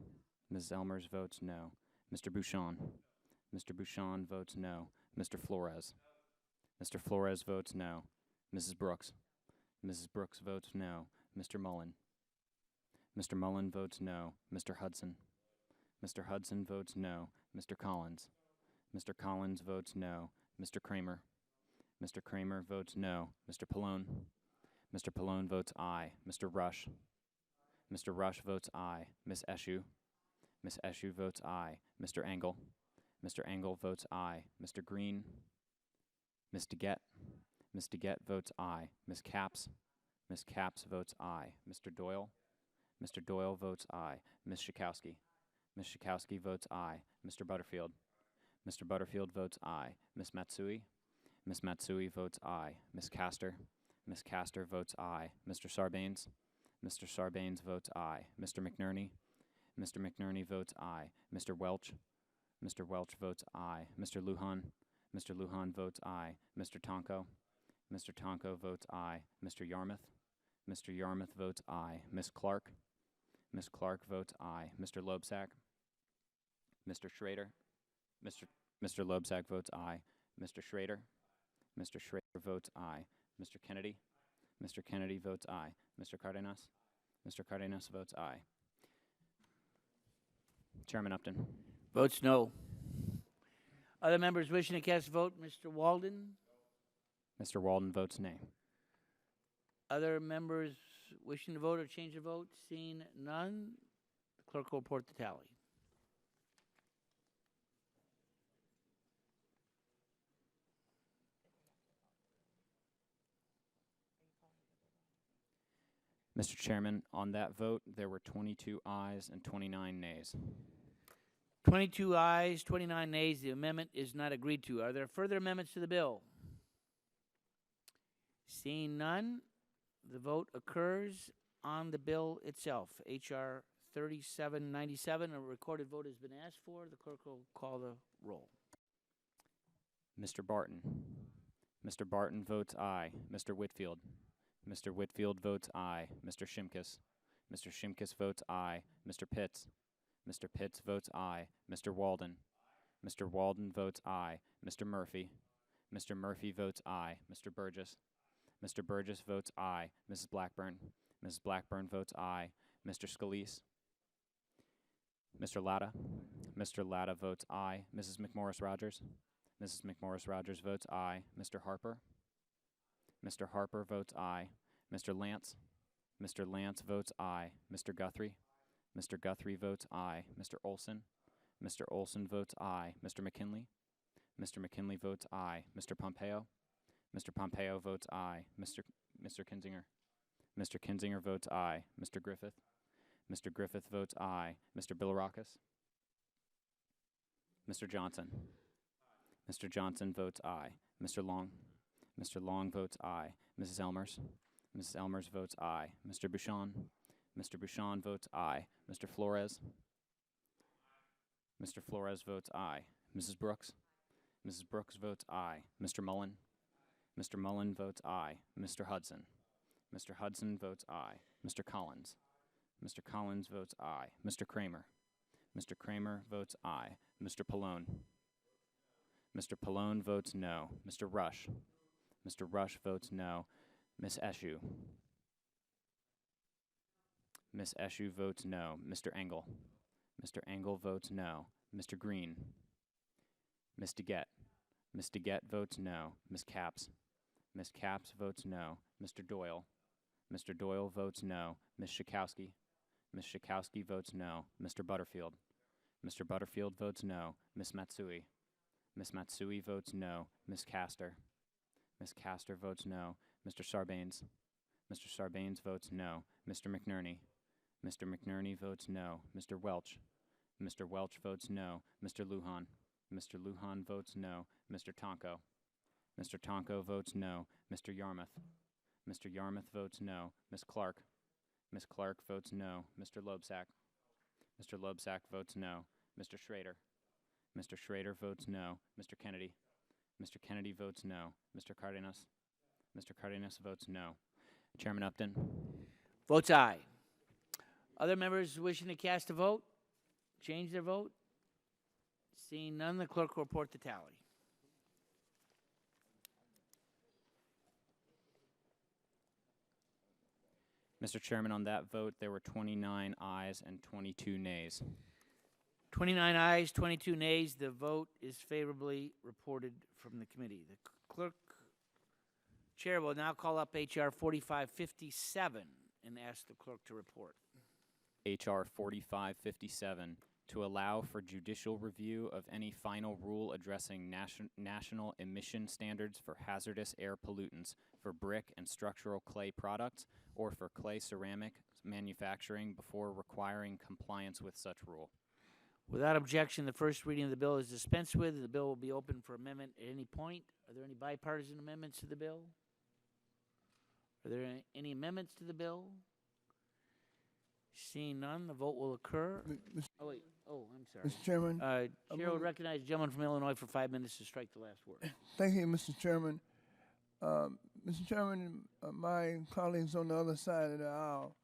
Mrs. Elmers votes no. Mr. Bouchon. Mr. Bouchon votes no. Mr. Flores. Mr. Flores votes no. Mrs. Brooks. Mrs. Brooks votes no. Mr. Mullen. Mr. Mullen votes no. Mr. Hudson. Mr. Hudson votes no. Mr. Collins. Mr. Collins votes no. Mr. Kramer. Mr. Kramer votes no. Mr. Pallone. Mr. Pallone votes aye. Mr. Rush. Mr. Rush votes aye. Miss Eshu. Miss Eshu votes aye. Mr. Engel. Mr. Engel votes aye. Mr. Green. Ms. DeGette. Ms. DeGette votes aye. Ms. Capps. Ms. Capps votes aye. Mr. Doyle. Mr. Doyle votes aye. Ms. Schakowsky. Ms. Schakowsky votes aye. Mr. Butterfield. Mr. Butterfield votes aye. Ms. Matsui. Ms. Matsui votes aye. Ms. Castor. Ms. Castor votes aye. Mr. Sarbanes. Mr. Sarbanes votes aye. Mr. McNerney. Mr. McNerney votes aye. Mr. Welch. Mr. Welch votes aye. Mr. Lujan. Mr. Lujan votes aye. Mr. Tonko. Mr. Tonko votes aye. Mr. Yarmouth. Mr. Yarmouth votes aye. Ms. Clark. Ms. Clark votes aye. Mr. Loebsack. Mr. Schrader. Mr. Loebsack votes aye. Mr. Schrader. Mr. Schrader votes aye. Mr. Kennedy. Mr. Kennedy votes aye. Mr. Cardenas. Mr. Cardenas votes aye. Chairman Upton. Votes no. Other members wishing to cast a vote? Mr. Walden. Mr. Walden votes nay. Other members wishing to vote or change their vote? Seeing none, the clerk will report the tally. Mr. Chairman, on that vote, there were 22 ayes and 29 nays. 22 ayes, 29 nays. The amendment is not agreed to. Are there further amendments to the bill? Seeing none, the vote occurs on the bill itself. H.R. 3797, a recorded vote has been asked for. The clerk will call the roll. Mr. Barton. Mr. Barton votes aye. Mr. Whitfield. Mr. Whitfield votes aye. Mr. Shimkus. Mr. Shimkus votes aye. Mr. Pitts. Mr. Pitts votes aye. Mr. Walden. Mr. Walden votes aye. Mr. Murphy. Mr. Murphy votes aye. Mr. Burgess. Mr. Burgess votes aye. Mrs. Blackburn. Mrs. Blackburn votes aye. Mr. Scalise. Mr. Latta. Mr. Latta votes aye. Mrs. McMorris Rogers. Mrs. McMorris Rogers votes aye. Mr. Harper. Mr. Harper votes aye. Mr. Lance. Mr. Lance votes aye. Mr. Guthrie. Mr. Guthrie votes aye. Mr. Olson. Mr. Olson votes aye. Mr. McKinley. Mr. McKinley votes aye. Mr. Pompeo. Mr. Pompeo votes aye. Mr. Kinzinger. Mr. Kinzinger votes aye. Mr. Griffith. Mr. Griffith votes aye. Mr. Bilirakis. Mr. Johnson. Mr. Johnson votes aye. Mr. Long. Mr. Long votes aye. Mrs. Elmers. Mrs. Elmers votes aye. Mr. Bouchon. Mr. Bouchon votes aye. Mr. Flores. Mr. Flores votes aye. Mrs. Brooks. Mrs. Brooks votes aye. Mr. Mullen. Mr. Mullen votes aye. Mr. Hudson. Mr. Hudson votes aye. Mr. Collins. Mr. Collins votes aye. Mr. Kramer. Mr. Kramer votes aye. Mr. Pallone. Mr. Pallone votes no. Mr. Rush. Mr. Rush votes no. Miss Eshu. Miss Eshu votes no. Mr. Engel. Mr. Engel votes no. Mr. Green. Miss DeGette. Miss DeGette votes no. Miss Capps. Miss Capps votes no. Mr. Doyle. Mr. Doyle votes no. Miss Schakowsky. Miss Schakowsky votes no. Mr. Butterfield. Mr. Butterfield votes no. Miss Matsui. Miss Matsui votes no. Miss Castor. Miss Castor votes no. Mr. Sarbanes. Mr. Sarbanes votes no. Mr. McNerney. Mr. McNerney votes no. Mr. Welch. Mr. Welch votes no. Mr. Lujan. Mr. Lujan votes no. Mr. Tonko. Mr. Tonko votes no. Mr. Yarmouth. Mr. Yarmouth votes no. Miss Clark. Miss Clark votes no. Mr. Loebsack. Mr. Loebsack votes no. Mr. Schrader. Mr. Schrader votes no. Mr. Kennedy. Mr. Kennedy votes no. Mr. Cardenas. Mr. Cardenas votes no. Chairman Upton. Votes aye. Other members wishing to cast a vote? Change their vote? Seeing none, the clerk will report the tally. Mr. Chairman, on that vote, there were 29 ayes and 22 nays. 29 ayes, 22 nays. The vote is favorably reported from the committee. The chair will now call up H.R. 4557 and ask the clerk to report. H.R. 4557, to allow for judicial review of any final rule addressing national emission standards for hazardous air pollutants for brick and structural clay products or for clay ceramic manufacturing before requiring compliance with such rule. Without objection, the first reading of the bill is dispensed with. The bill will be open for amendment at any point. Are there any bipartisan amendments to the bill? Are there any amendments to the bill? Seeing none, the vote will occur. Oh, wait. Oh, I'm sorry. Mr. Chairman. Chair will recognize the gentleman from Illinois for 5 minutes to strike the last word. Thank you, Mr. Chairman. Mr. Chairman, my colleagues on the other side of the aisle,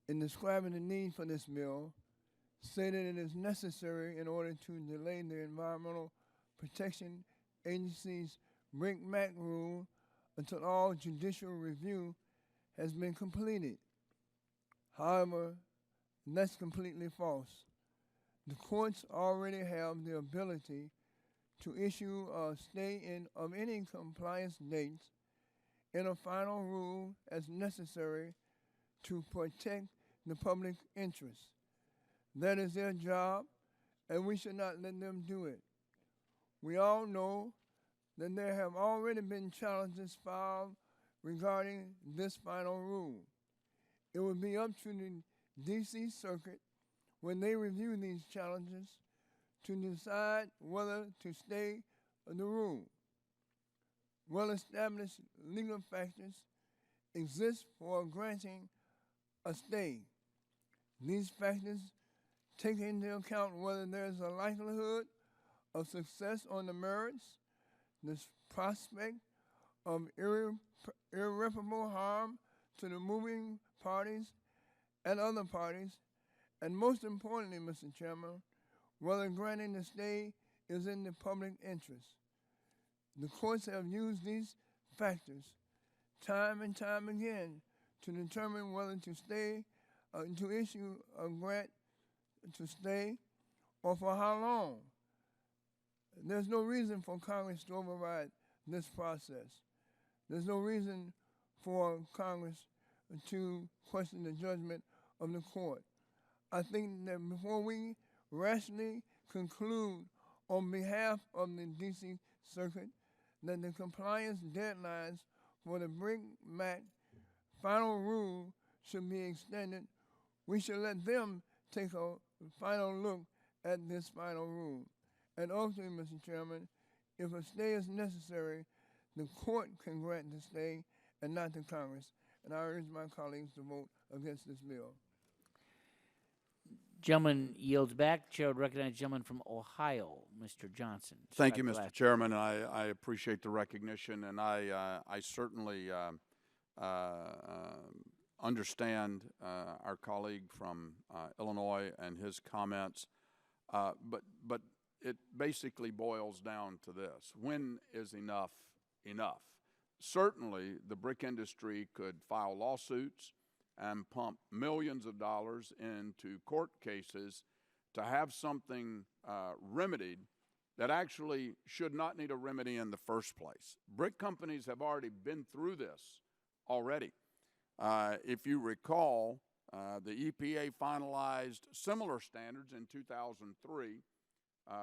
in describing the need for this bill, say that it is necessary in order to delay the Environmental Protection Agency's Brick-Mac rule until all judicial review has been completed. However, that's completely false. The courts already have the ability to issue a stay of any compliance dates in a final rule as necessary to protect the public interest. That is their job, and we should not let them do it. We all know that there have already been challenges filed regarding this final rule. It will be up to the D.C. Circuit, when they review these challenges, to decide whether to stay the rule. well-established legal factors exist for granting a stay. These factors take into account whether there is a likelihood of success on the merits, the prospect of irreparable harm to the moving parties and other parties, and most importantly, Mr. Chairman, whether granting the stay is in the public interest. The courts have used these factors time and time again to determine whether to issue a grant to stay or for how long. There's no reason for Congress to override this process. There's no reason for Congress to question the judgment of the court. I think that before we rationally conclude on behalf of the D.C. Circuit that the compliance deadlines for the BRIC-MAC final rule should be extended, we should let them take a final look at this final rule. And ultimately, Mr. Chairman, if a stay is necessary, the court can grant the stay and not the Congress. And I urge my colleagues to vote against this bill. Gentleman yields back. Chair would recognize the gentleman from Ohio, Mr. Johnson. Thank you, Mr. Chairman. I appreciate the recognition, and I certainly understand our colleague from Illinois and his comments, but it basically boils down to this: when is enough enough? Certainly, the brick industry could file lawsuits and pump millions of dollars into court cases to have something remedied that actually should not need a remedy in the first place. Brick companies have already been through this already. If you recall, the EPA finalized similar standards in 2003.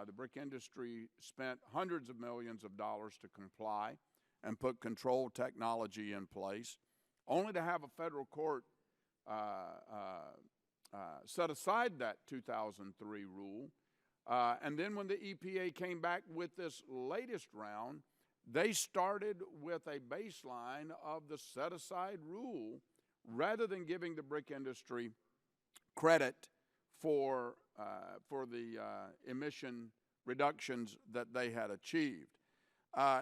The brick industry spent hundreds of millions of dollars to comply and put control technology in place, only to have a federal court set aside that 2003 rule. And then when the EPA came back with this latest round, they started with a baseline of the set-aside rule rather than giving the brick industry credit for the emission reductions that they had achieved.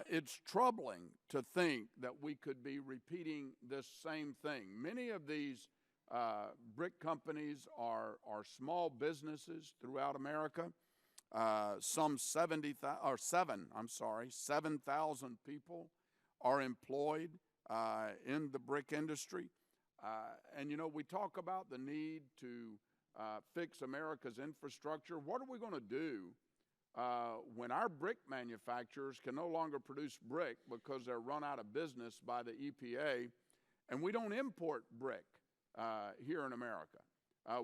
It's troubling to think that we could be repeating this same thing. Many of these brick companies are small businesses throughout America. Some 7,000 people are employed in the brick industry. And, you know, we talk about the need to fix America's infrastructure. What are we going to do when our brick manufacturers can no longer produce brick because they're run out of business by the EPA, and we don't import brick here in America?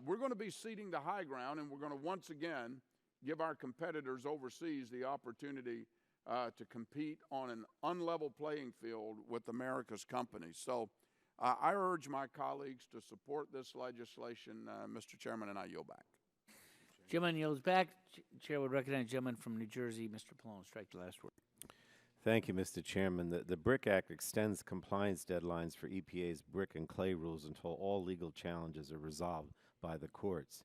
We're going to be ceding the high ground, and we're going to once again give our competitors overseas the opportunity to compete on an unlevel playing field with America's companies. So I urge my colleagues to support this legislation, Mr. Chairman, and I yield back. Gentleman yields back. Chair would recognize the gentleman from New Jersey, Mr. Pallone. Strike the last word. Thank you, Mr. Chairman. The BRIC Act extends compliance deadlines for EPA's brick and clay rules until all legal challenges are resolved by the courts.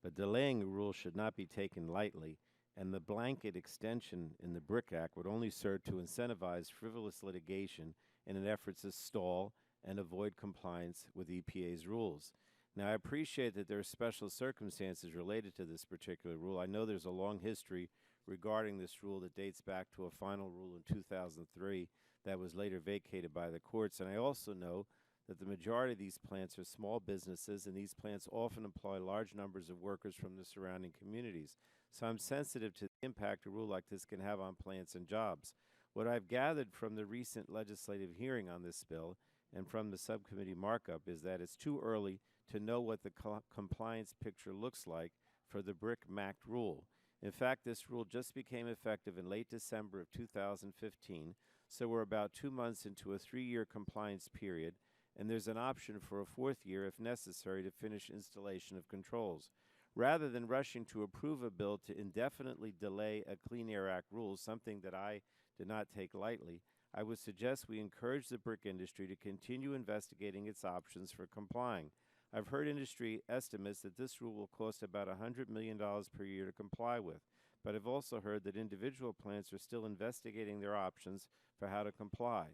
But delaying a rule should not be taken lightly, and the blanket extension in the BRIC Act would only serve to incentivize frivolous litigation in an effort to stall and avoid compliance with EPA's rules. Now, I appreciate that there are special circumstances related to this particular rule. I know there's a long history regarding this rule that dates back to a final rule in 2003 that was later vacated by the courts. And I also know that the majority of these plants are small businesses, and these plants often employ large numbers of workers from the surrounding communities. So I'm sensitive to the impact a rule like this can have on plants and jobs. What I've gathered from the recent legislative hearing on this bill and from the subcommittee markup is that it's too early to know what the compliance picture looks like for the BRIC-MAC rule. In fact, this rule just became effective in late December of 2015, so we're about 2 months into a 3-year compliance period, and there's an option for a 4th year if necessary to finish installation of controls. Rather than rushing to approve a bill to indefinitely delay a Clean Air Act rule, something that I did not take lightly, I would suggest we encourage the brick industry to continue investigating its options for complying. I've heard industry estimates that this rule will cost about $100 million per year to comply with, but I've also heard that individual plants are still investigating their options for how to comply.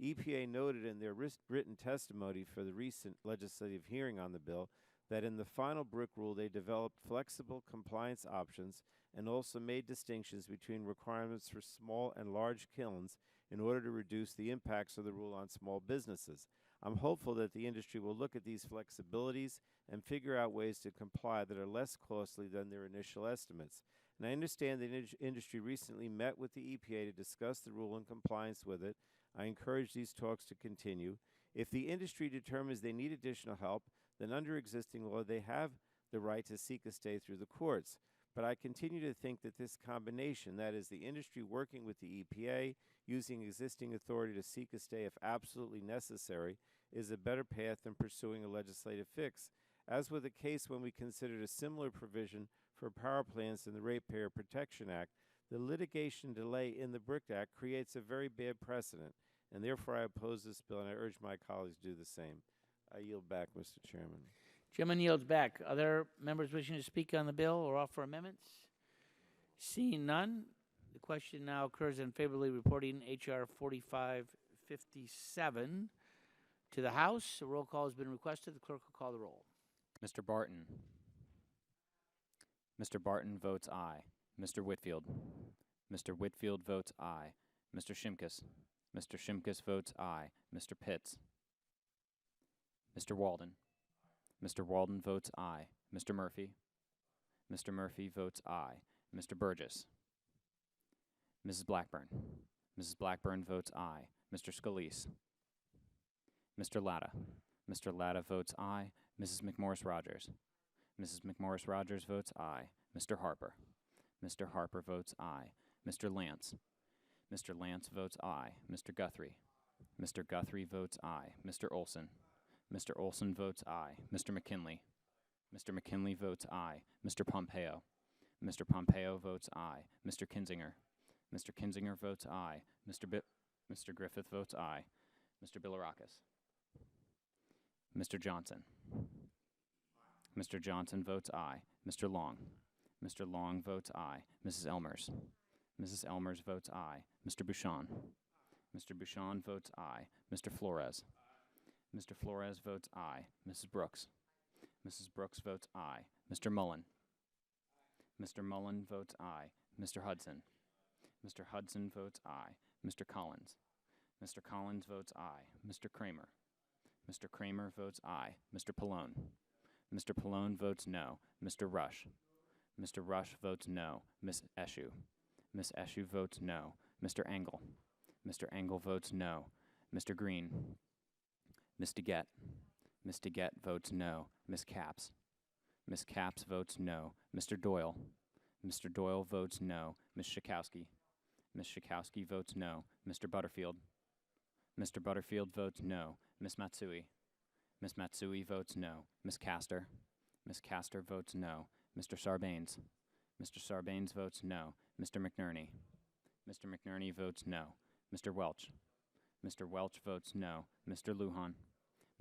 EPA noted in their written testimony for the recent legislative hearing on the bill that in the final brick rule they developed flexible compliance options and also made distinctions between requirements for small and large kilns in order to reduce the impacts of the rule on small businesses. I'm hopeful that the industry will look at these flexibilities and figure out ways to comply that are less costly than their initial estimates. And I understand the industry recently met with the EPA to discuss the rule and compliance with it. I encourage these talks to continue. If the industry determines they need additional help, then under existing law they have the right to seek a stay through the courts. But I continue to think that this combination, that is the industry working with the EPA, using existing authority to seek a stay if absolutely necessary, is a better path than pursuing a legislative fix. As with the case when we considered a similar provision for power plants in the Ratepayer Protection Act, the litigation delay in the BRIC Act creates a very bad precedent, and therefore I oppose this bill, and I urge my colleagues to do the same. I yield back, Mr. Chairman. Chairman yields back. Other members wishing to speak on the bill or offer amendments? Seeing none, the question now occurs in favorably reporting H.R. 4557 to the House. A roll call has been requested. The clerk will call the roll. Mr. Barton. Mr. Barton votes aye. Mr. Whitfield. Mr. Whitfield votes aye. Mr. Shimkus. Mr. Shimkus votes aye. Mr. Pitts. Mr. Walden. Mr. Walden votes aye. Mr. Murphy. Mr. Murphy votes aye. Mr. Burgess. Mrs. Blackburn. Mrs. Blackburn votes aye. Mr. Scalise. Mr. Latta. Mr. Latta votes aye. Mrs. McMorris Rogers. Mrs. McMorris Rogers votes aye. Mr. Harper. Mr. Harper votes aye. Mr. Lance. Mr. Lance votes aye. Mr. Guthrie. Mr. Guthrie votes aye. Mr. Olson. Mr. Olson votes aye. Mr. McKinley. Mr. McKinley votes aye. Mr. Pompeo. Mr. Pompeo votes aye. Mr. Kinzinger. Mr. Kinzinger votes aye. Mr. Griffith votes aye. Mr. Bilirakis. Mr. Johnson. Mr. Johnson votes aye. Mr. Long. Mr. Long votes aye. Mrs. Elmers. Mrs. Elmers votes aye. Mr. Bouchon. Mr. Bouchon votes aye. Mr. Flores. Mr. Flores votes aye. Mrs. Brooks. Mrs. Brooks votes aye. Mr. Mullen. Mr. Mullen votes aye. Mr. Hudson. Mr. Hudson votes aye. Mr. Collins. Mr. Collins votes aye. Mr. Kramer. Mr. Kramer votes aye. Mr. Pallone. Mr. Pallone votes no. Mr. Rush. Mr. Rush votes no. Miss Eshoo. Miss Eshoo votes no. Mr. Engel. Mr. Engel votes no. Mr. Green. Miss DeGette. Miss DeGette votes no. Miss Capps. Miss Capps votes no. Mr. Doyle. Mr. Doyle votes no. Miss Schakowsky. Miss Schakowsky votes no. Mr. Butterfield. Mr. Butterfield votes no. Miss Matsui. Miss Matsui votes no. Miss Castor. Miss Castor votes no. Mr. Sarbanes. Mr. Sarbanes votes no. Mr. McNerney. Mr. McNerney votes no. Mr. Welch. Mr. Welch votes no. Mr. Lujan.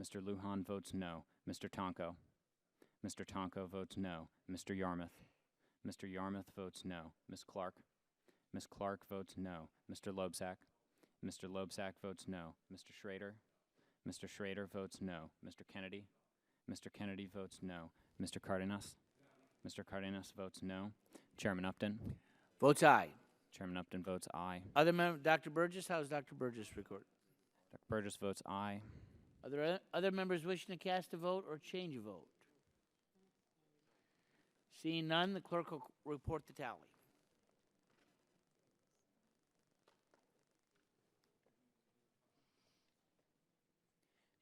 Mr. Lujan votes no. Mr. Tonko. Mr. Tonko votes no. Mr. Yarmouth. Mr. Yarmouth votes no. Miss Clark. Miss Clark votes no. Mr. Loebsack. Mr. Loebsack votes no. Mr. Schrader. Mr. Schrader votes no. Mr. Kennedy. Mr. Kennedy votes no. Mr. Cardenas. Mr. Cardenas votes no. Chairman Upton. Votes aye. Chairman Upton votes aye. Other members, Dr. Burgess, how does Dr. Burgess record? Dr. Burgess votes aye. Are there other members wishing to cast a vote or change a vote? Seeing none, the clerk will report the tally.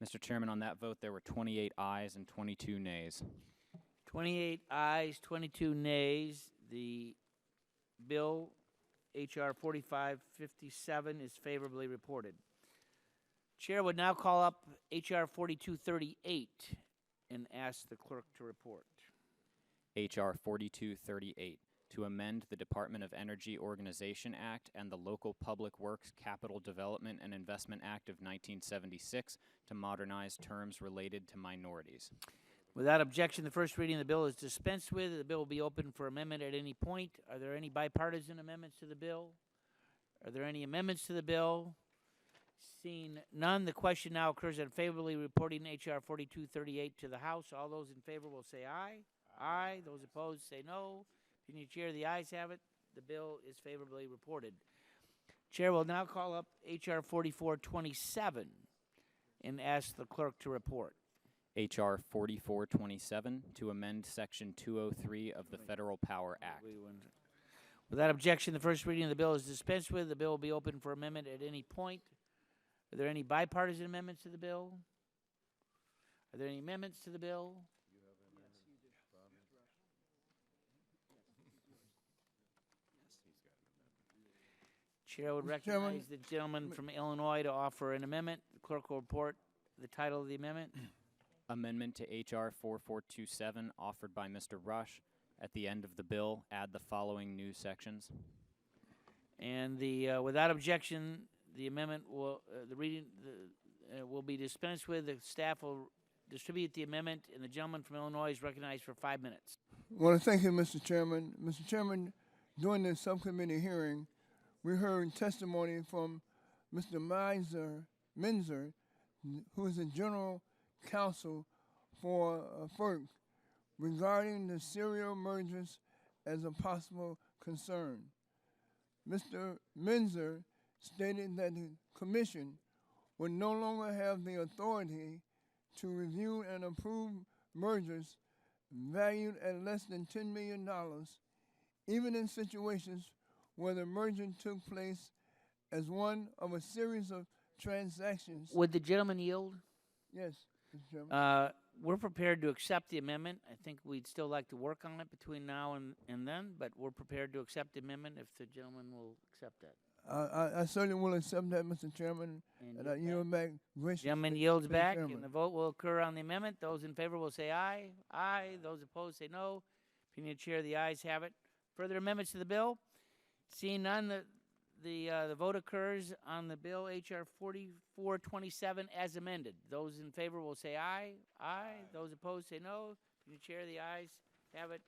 Mr. Chairman, on that vote, there were 28 ayes and 22 nays. 28 ayes, 22 nays. The bill, H.R. 4557, is favorably reported. Chair would now call up H.R. 4238 and ask the clerk to report. H.R. 4238, to amend the Department of Energy Organization Act and the Local Public Works Capital Development and Investment Act of 1976 to modernize terms related to minorities. Without objection, the first reading of the bill is dispensed with. The bill will be open for amendment at any point. Are there any bipartisan amendments to the bill? Are there any amendments to the bill? Seeing none, the question now occurs on favorably reporting H.R. 4238 to the House. All those in favor will say aye. Aye. Those opposed say no. Opinion chair, the ayes have it. The bill is favorably reported. Chair will now call up H.R. 4427 and ask the clerk to report. H.R. 4427 to amend Section 203 of the Federal Power Act. Without objection, the first reading of the bill is dispensed with. The bill will be open for amendment at any point. Are there any bipartisan amendments to the bill? Are there any amendments to the bill? Chair would recognize the gentleman from Illinois to offer an amendment. The clerk will report the title of the amendment. Amendment to H.R. 4427 offered by Mr. Rush. At the end of the bill, add the following new sections. And the without objection, the amendment will will be dispensed with. The staff will distribute the amendment, and the gentleman from Illinois is recognized for 5 minutes. I want to thank you, Mr. Chairman. Mr. Chairman, during the subcommittee hearing, we heard testimony from Mr. Minzer, who is the general counsel for FERC, regarding the serial mergers as a possible concern. Mr. Minzer stated that the Commission would no longer have the authority to review and approve mergers valued at less than $10 million, even in situations where the merger took place as one of a series of transactions. Would the gentleman yield? Yes, Mr. Chairman. We're prepared to accept the amendment. I think we'd still like to work on it between now and then, but we're prepared to accept the amendment if the gentleman will accept that. I certainly will accept that, Mr. Chairman, and I yield back graciously. Gentleman yields Mr. back, Chairman. and the vote will occur on the amendment. Those in favor will say aye. Aye. Those opposed say no. Opinion chair, the ayes have it. Further amendments to the bill? Seeing none, the vote occurs on the bill H.R. 4427 as amended. Those in favor will say aye. Aye. Those opposed say no. Opinion chair, the ayes have it.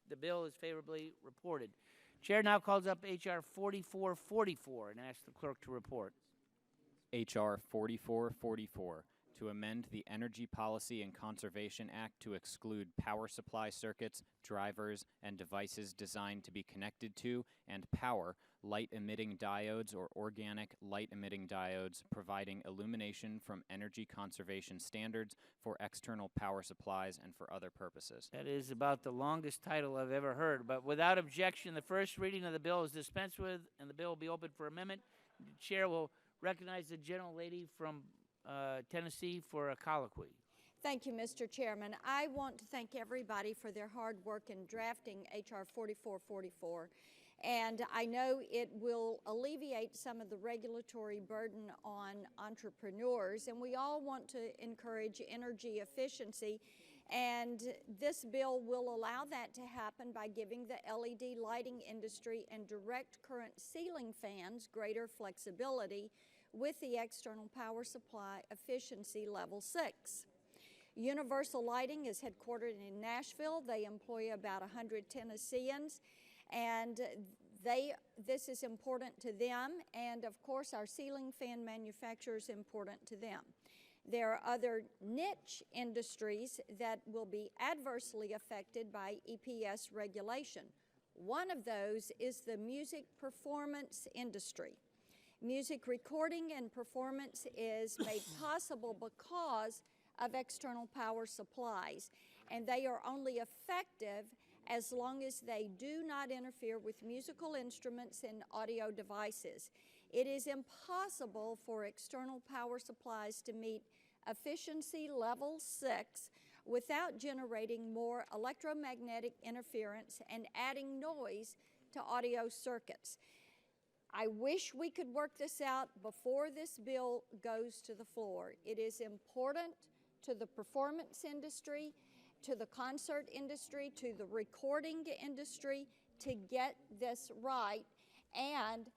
The bill is favorably reported. Chair now calls up H.R. 4444 and asks the clerk to report. H.R. 4444 to amend the Energy Policy and Conservation Act to exclude power supply circuits, drivers, and devices designed to be connected to and power light-emitting diodes or organic light-emitting diodes providing illumination from energy conservation standards for external power supplies and for other purposes. That is about the longest title I've ever heard, but without objection, the first reading of the bill is dispensed with, and the bill will be open for amendment. The chair will recognize the gentlelady from Tennessee for a colloquy. Thank you, Mr. Chairman. I want to thank everybody for their hard work in drafting H.R. 4444. And I know it will alleviate some of the regulatory burden on entrepreneurs. And we all want to encourage energy efficiency. And this bill will allow that to happen by giving the LED lighting industry and direct current ceiling fans greater flexibility with the external power supply efficiency level 6. Universal Lighting is headquartered in Nashville. They employ about 100 Tennesseans, and this is important to them, and of course our ceiling fan manufacturer is important to them. There are other niche industries that will be adversely affected by EPS regulation. One of those is the music performance industry. Music recording and performance is made possible because of external power supplies, and they are only effective as long as they do not interfere with musical instruments and audio devices. It is impossible for external power supplies to meet efficiency level 6 without generating more electromagnetic interference and adding noise to audio circuits. I wish we could work this out before this bill goes to the floor. It is important to the performance industry, to the concert industry, to the recording industry, to get this right, and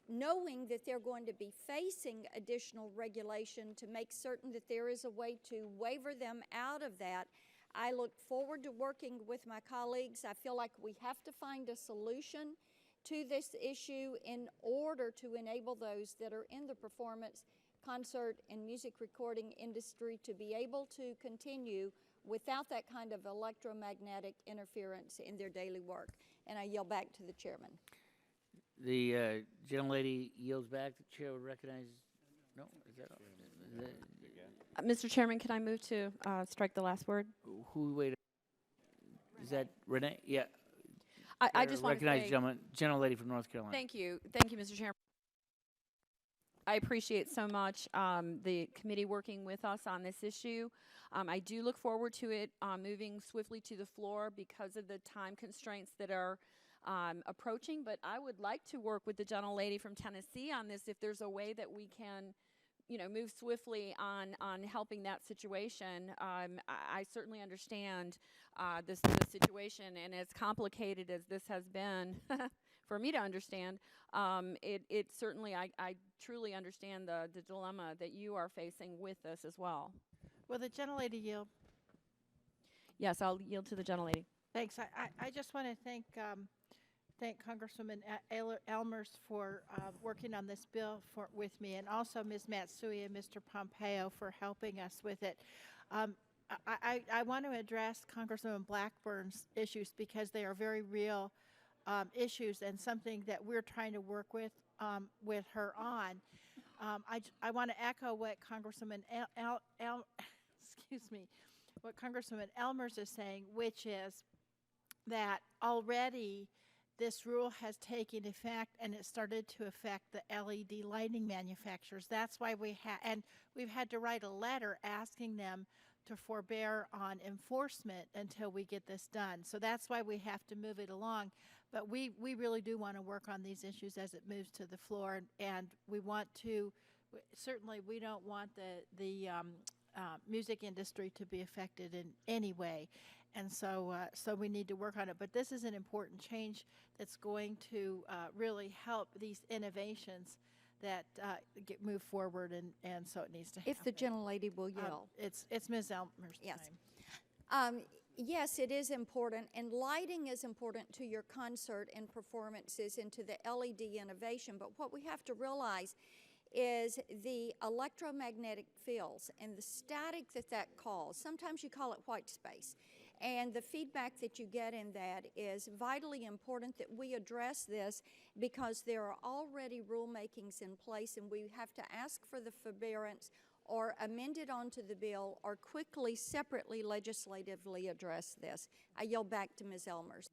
knowing that they're going to be facing additional regulation to make certain that there is a way to waiver them out of that. I look forward to working with my colleagues. I feel like we have to find a solution to this issue in order to enable those that are in the performance, concert, and music recording industry to be able to continue without that kind of electromagnetic interference in their daily work. And I yield back to the chairman. The gentlelady yields back. The chair would recognize. No, is that all? Mr. Chairman, can I move to strike the last word? Who wait? Is that Renee? Yeah. I just want to recognize say, gentlelady from North Carolina. Thank you, Mr. Chairman. I appreciate so much the committee working with us on this issue. I do look forward to it moving swiftly to the floor because of the time constraints that are approaching. But I would like to work with the gentlelady from Tennessee on this if there's a way that we can, move swiftly on helping that situation. I certainly understand the situation, and as complicated as this has been for me to understand, it certainly, I truly understand the dilemma that you are facing with this as well. Will the gentlelady yield? Yes, I'll yield to the gentlelady. Thanks. I just want to thank Congresswoman Elmers for working on this bill with me, and also Ms. Matsui and Mr. Pompeo for helping us with it. I want to address Congresswoman Blackburn's issues because they are very real issues and something that we're trying to work with her on. I want to echo what Congresswoman what Congresswoman Elmers is saying, which is that already this rule has taken effect and it started to affect the LED lighting manufacturers. That's why we've had to write a letter asking them to forbear on enforcement until we get this done. So that's why we have to move it along. But we really do want to work on these issues as it moves to the floor, and we want to, certainly we don't want the music industry to be affected in any way. And so we need to work on it. But this is an important change that's going to really help these innovations that move forward, and so it needs to happen. If the gentlelady will yield. It's Ms. Elmer's yes. time. Yes, it is important, and lighting is important to your concert and performances and to the LED innovation. But what we have to realize is the electromagnetic fields and the static that calls. Sometimes you call it white space. And the feedback that you get in that is vitally important that we address this because there are already rulemakings in place, and we have to ask for the forbearance or amend it onto the bill or quickly, separately, legislatively address this. I yield back to Ms. Elmers.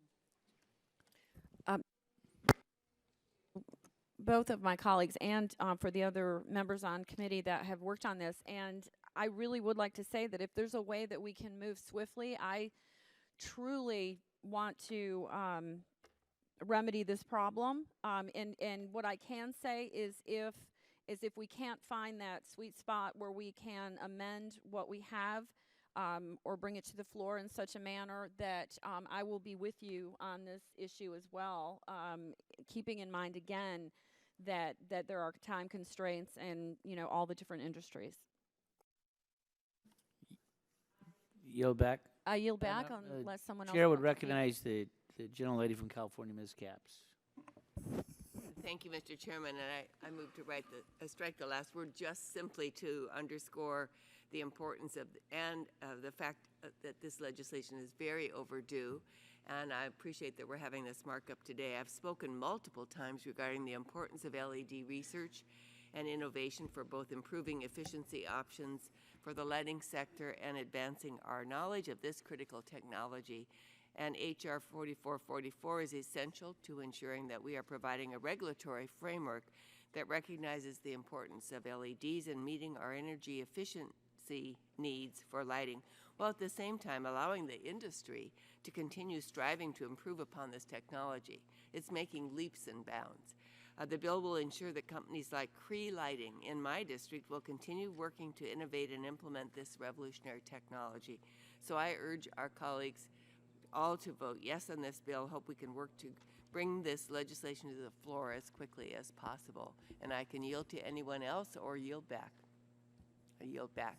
Both of my colleagues and for the other members on committee that have worked on this, and I really would like to say that if there's a way that we can move swiftly, I truly want to remedy this problem. And what I can say is if we can't find that sweet spot where we can amend what we have or bring it to the floor in such a manner that I will be with you on this issue as well, keeping in mind again that there are time constraints and all the different industries. Yield back. I yield back unless someone else. Chair would recognize the gentlelady from California, Ms. Capps. Thank you, Mr. Chairman, and I move to strike the last word just simply to underscore the importance of the fact that this legislation is very overdue, and I appreciate that we're having this markup today. I've spoken multiple times regarding the importance of LED research and innovation for both improving efficiency options for the lighting sector and advancing our knowledge of this critical technology. And H.R. 4444 is essential to ensuring that we are providing a regulatory framework that recognizes the importance of LEDs and meeting our energy efficiency needs for lighting, while at the same time allowing the industry to continue striving to improve upon this technology. It's making leaps and bounds. The bill will ensure that companies like Cree Lighting in my district will continue working to innovate and implement this revolutionary technology. So I urge our colleagues all to vote yes on this bill. Hope we can work to bring this legislation to the floor as quickly as possible. And I can yield to anyone else or yield back. I yield back.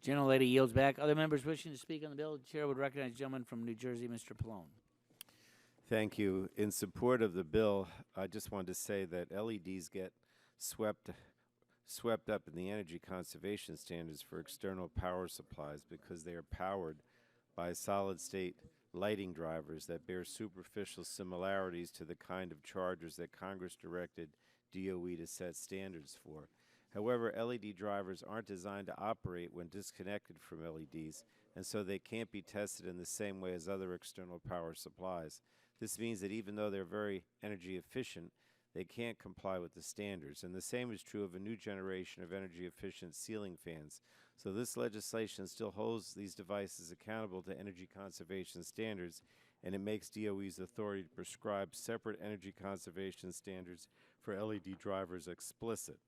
Gentlelady yields back. Other members wishing to speak on the bill, the chair would recognize the gentleman from New Jersey, Mr. Pallone. Thank you. In support of the bill, I just wanted to say that LEDs get swept up in the energy conservation standards for external power supplies because they are powered by solid-state lighting drivers that bear superficial similarities to the kind of chargers that Congress directed DOE to set standards for. However, LED drivers aren't designed to operate when disconnected from LEDs, and so they can't be tested in the same way as other external power supplies. This means that even though they're very energy efficient, they can't comply with the standards. And the same is true of a new generation of energy efficient ceiling fans. So this legislation still holds these devices accountable to energy conservation standards, and it makes DOE's authority to prescribe separate energy conservation standards for LED drivers explicit.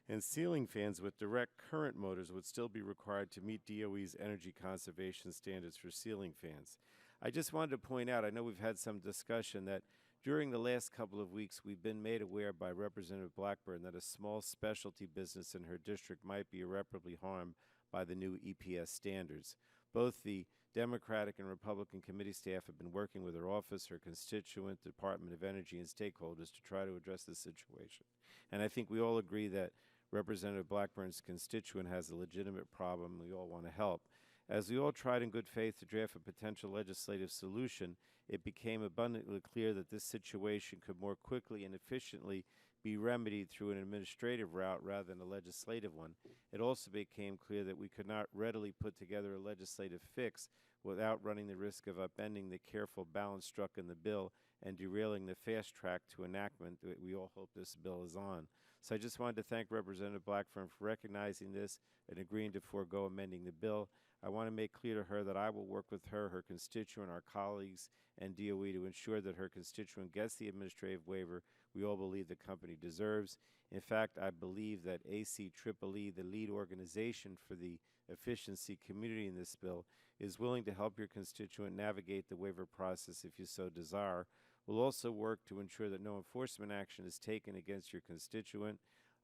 And ceiling fans with direct current motors would still be required to meet DOE's energy conservation standards for ceiling fans. I just wanted to point out, I know we've had some discussion that during the last couple of weeks, we've been made aware by Representative Blackburn that a small specialty business in her district might be irreparably harmed by the new EPS standards. Both the Democratic and Republican committee staff have been working with her office, her constituent, Department of Energy, and stakeholders to try to address this situation. And I think we all agree that Representative Blackburn's constituent has a legitimate problem. We all want to help. As we all tried in good faith to draft a potential legislative solution, it became abundantly clear that this situation could more quickly and efficiently be remedied through an administrative route rather than a legislative one. It also became clear that we could not readily put together a legislative fix without running the risk of upending the careful balance struck in the bill and derailing the fast track to enactment that we all hope this bill is on. So I just wanted to thank Representative Blackburn for recognizing this and agreeing to forego amending the bill. I want to make clear to her that I will work with her, her constituent, our colleagues, and DOE to ensure that her constituent gets the administrative waiver we all believe the company deserves. In fact, I believe that ACEEE, the lead organization for the efficiency community in this bill, is willing to help your constituent navigate the waiver process if you so desire. We'll also work to ensure that no enforcement action is taken against your constituent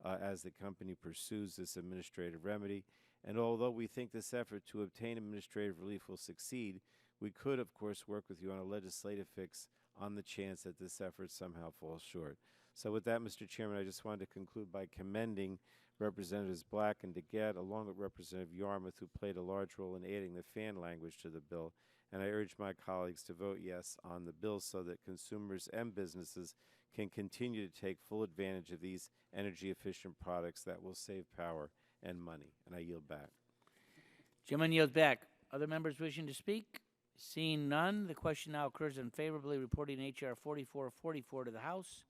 as the company pursues this administrative remedy. And although we think this effort to obtain administrative relief will succeed, we could, of course, work with you on a legislative fix on the chance that this effort somehow falls short. So with that, Mr. Chairman, I just wanted to conclude by commending Representatives Black and DeGette, along with Representative Yarmouth, who played a large role in adding the fan language to the bill. And I urge my colleagues to vote yes on the bill so that consumers and businesses can continue to take full advantage of these energy-efficient products that will save power and money. And I yield back. Gentleman yields back. Other members wishing to speak? Seeing none, the question now occurs in favorably reporting H.R. 4444 to the House.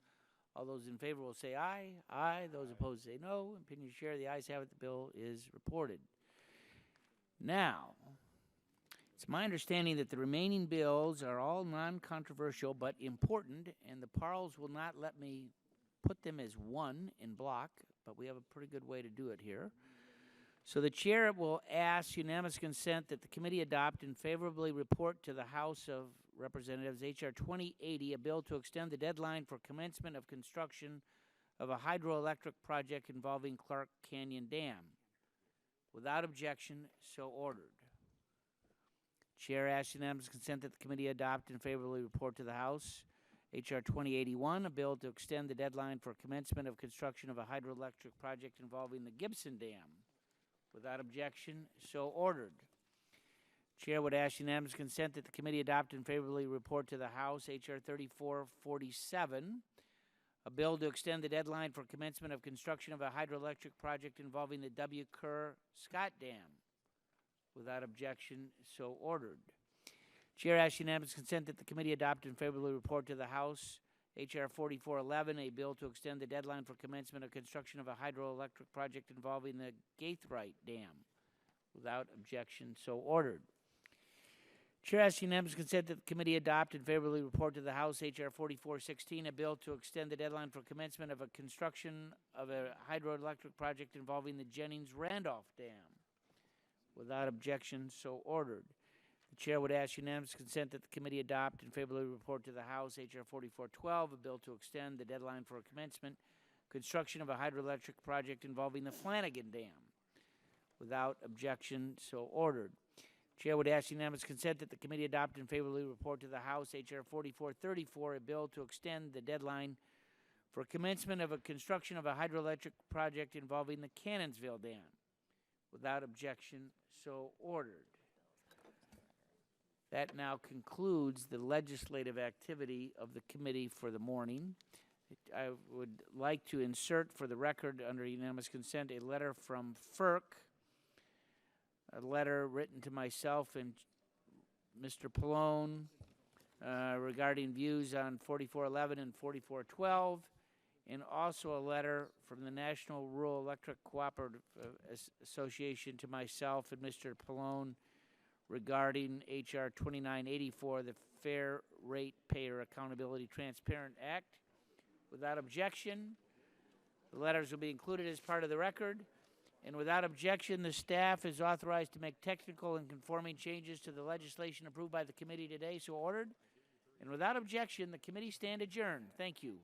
All those in favor will say aye. Aye. Those opposed say no. Opinion share. The ayes have it. The bill is reported. Now, it's my understanding that the remaining bills are all non-controversial but important, and the Parles will not let me put them as one in block, but we have a pretty good way to do it here. So the chair will ask unanimous consent that the committee adopt and favorably report to the House of Representatives H.R. 2080, a bill to extend the deadline for commencement of construction of a hydroelectric project involving Clark Canyon Dam. Without objection, so ordered. Chair asks unanimous consent that the committee adopt and favorably report to the House H.R. 2081, a bill to extend the deadline for commencement of construction of a hydroelectric project involving the Gibson Dam. Without objection, so ordered. Chair would ask unanimous consent that the committee adopt and favorably report to the House H.R. 3447, a bill to extend the deadline for commencement of construction of a hydroelectric project involving the W. Kerr Scott Dam. Without objection, so ordered. Chair asks unanimous consent that the committee adopt and favorably report to the House H.R. 4411, a bill to extend the deadline for commencement of construction of a hydroelectric project involving the Gaithright Dam. Without objection, so ordered. Chair asks unanimous consent that the committee adopt and favorably report to the House H.R. 4416, a bill to extend the deadline for commencement of a construction of a hydroelectric project involving the Jennings-Randolph Dam. Without objection, so ordered. The chair would ask unanimous consent that the committee adopt and favorably report to the House H.R. 4412, a bill to extend the deadline for commencement construction of a hydroelectric project involving the Flanagan Dam. Without objection, so ordered. Chair would ask unanimous consent that the committee adopt and favorably report to the House H.R. 4434, a bill to extend the deadline for commencement of a construction of a hydroelectric project involving the Cannonsville Dam. Without objection, so ordered. That now concludes the legislative activity of the committee for the morning. I would like to insert for the record, under unanimous consent, a letter from FERC, a letter written to myself and Mr. Pallone regarding views on 4411 and 4412, and also a letter from the National Rural Electric Cooperative Association to myself and Mr. Pallone regarding H.R. 2984, the Fair Rate Payer Accountability Transparent Act. Without objection, the letters will be included as part of the record. And without objection, the staff is authorized to make technical and conforming changes to the legislation approved by the committee today, so ordered. And without objection, the committee stand adjourned. Thank you.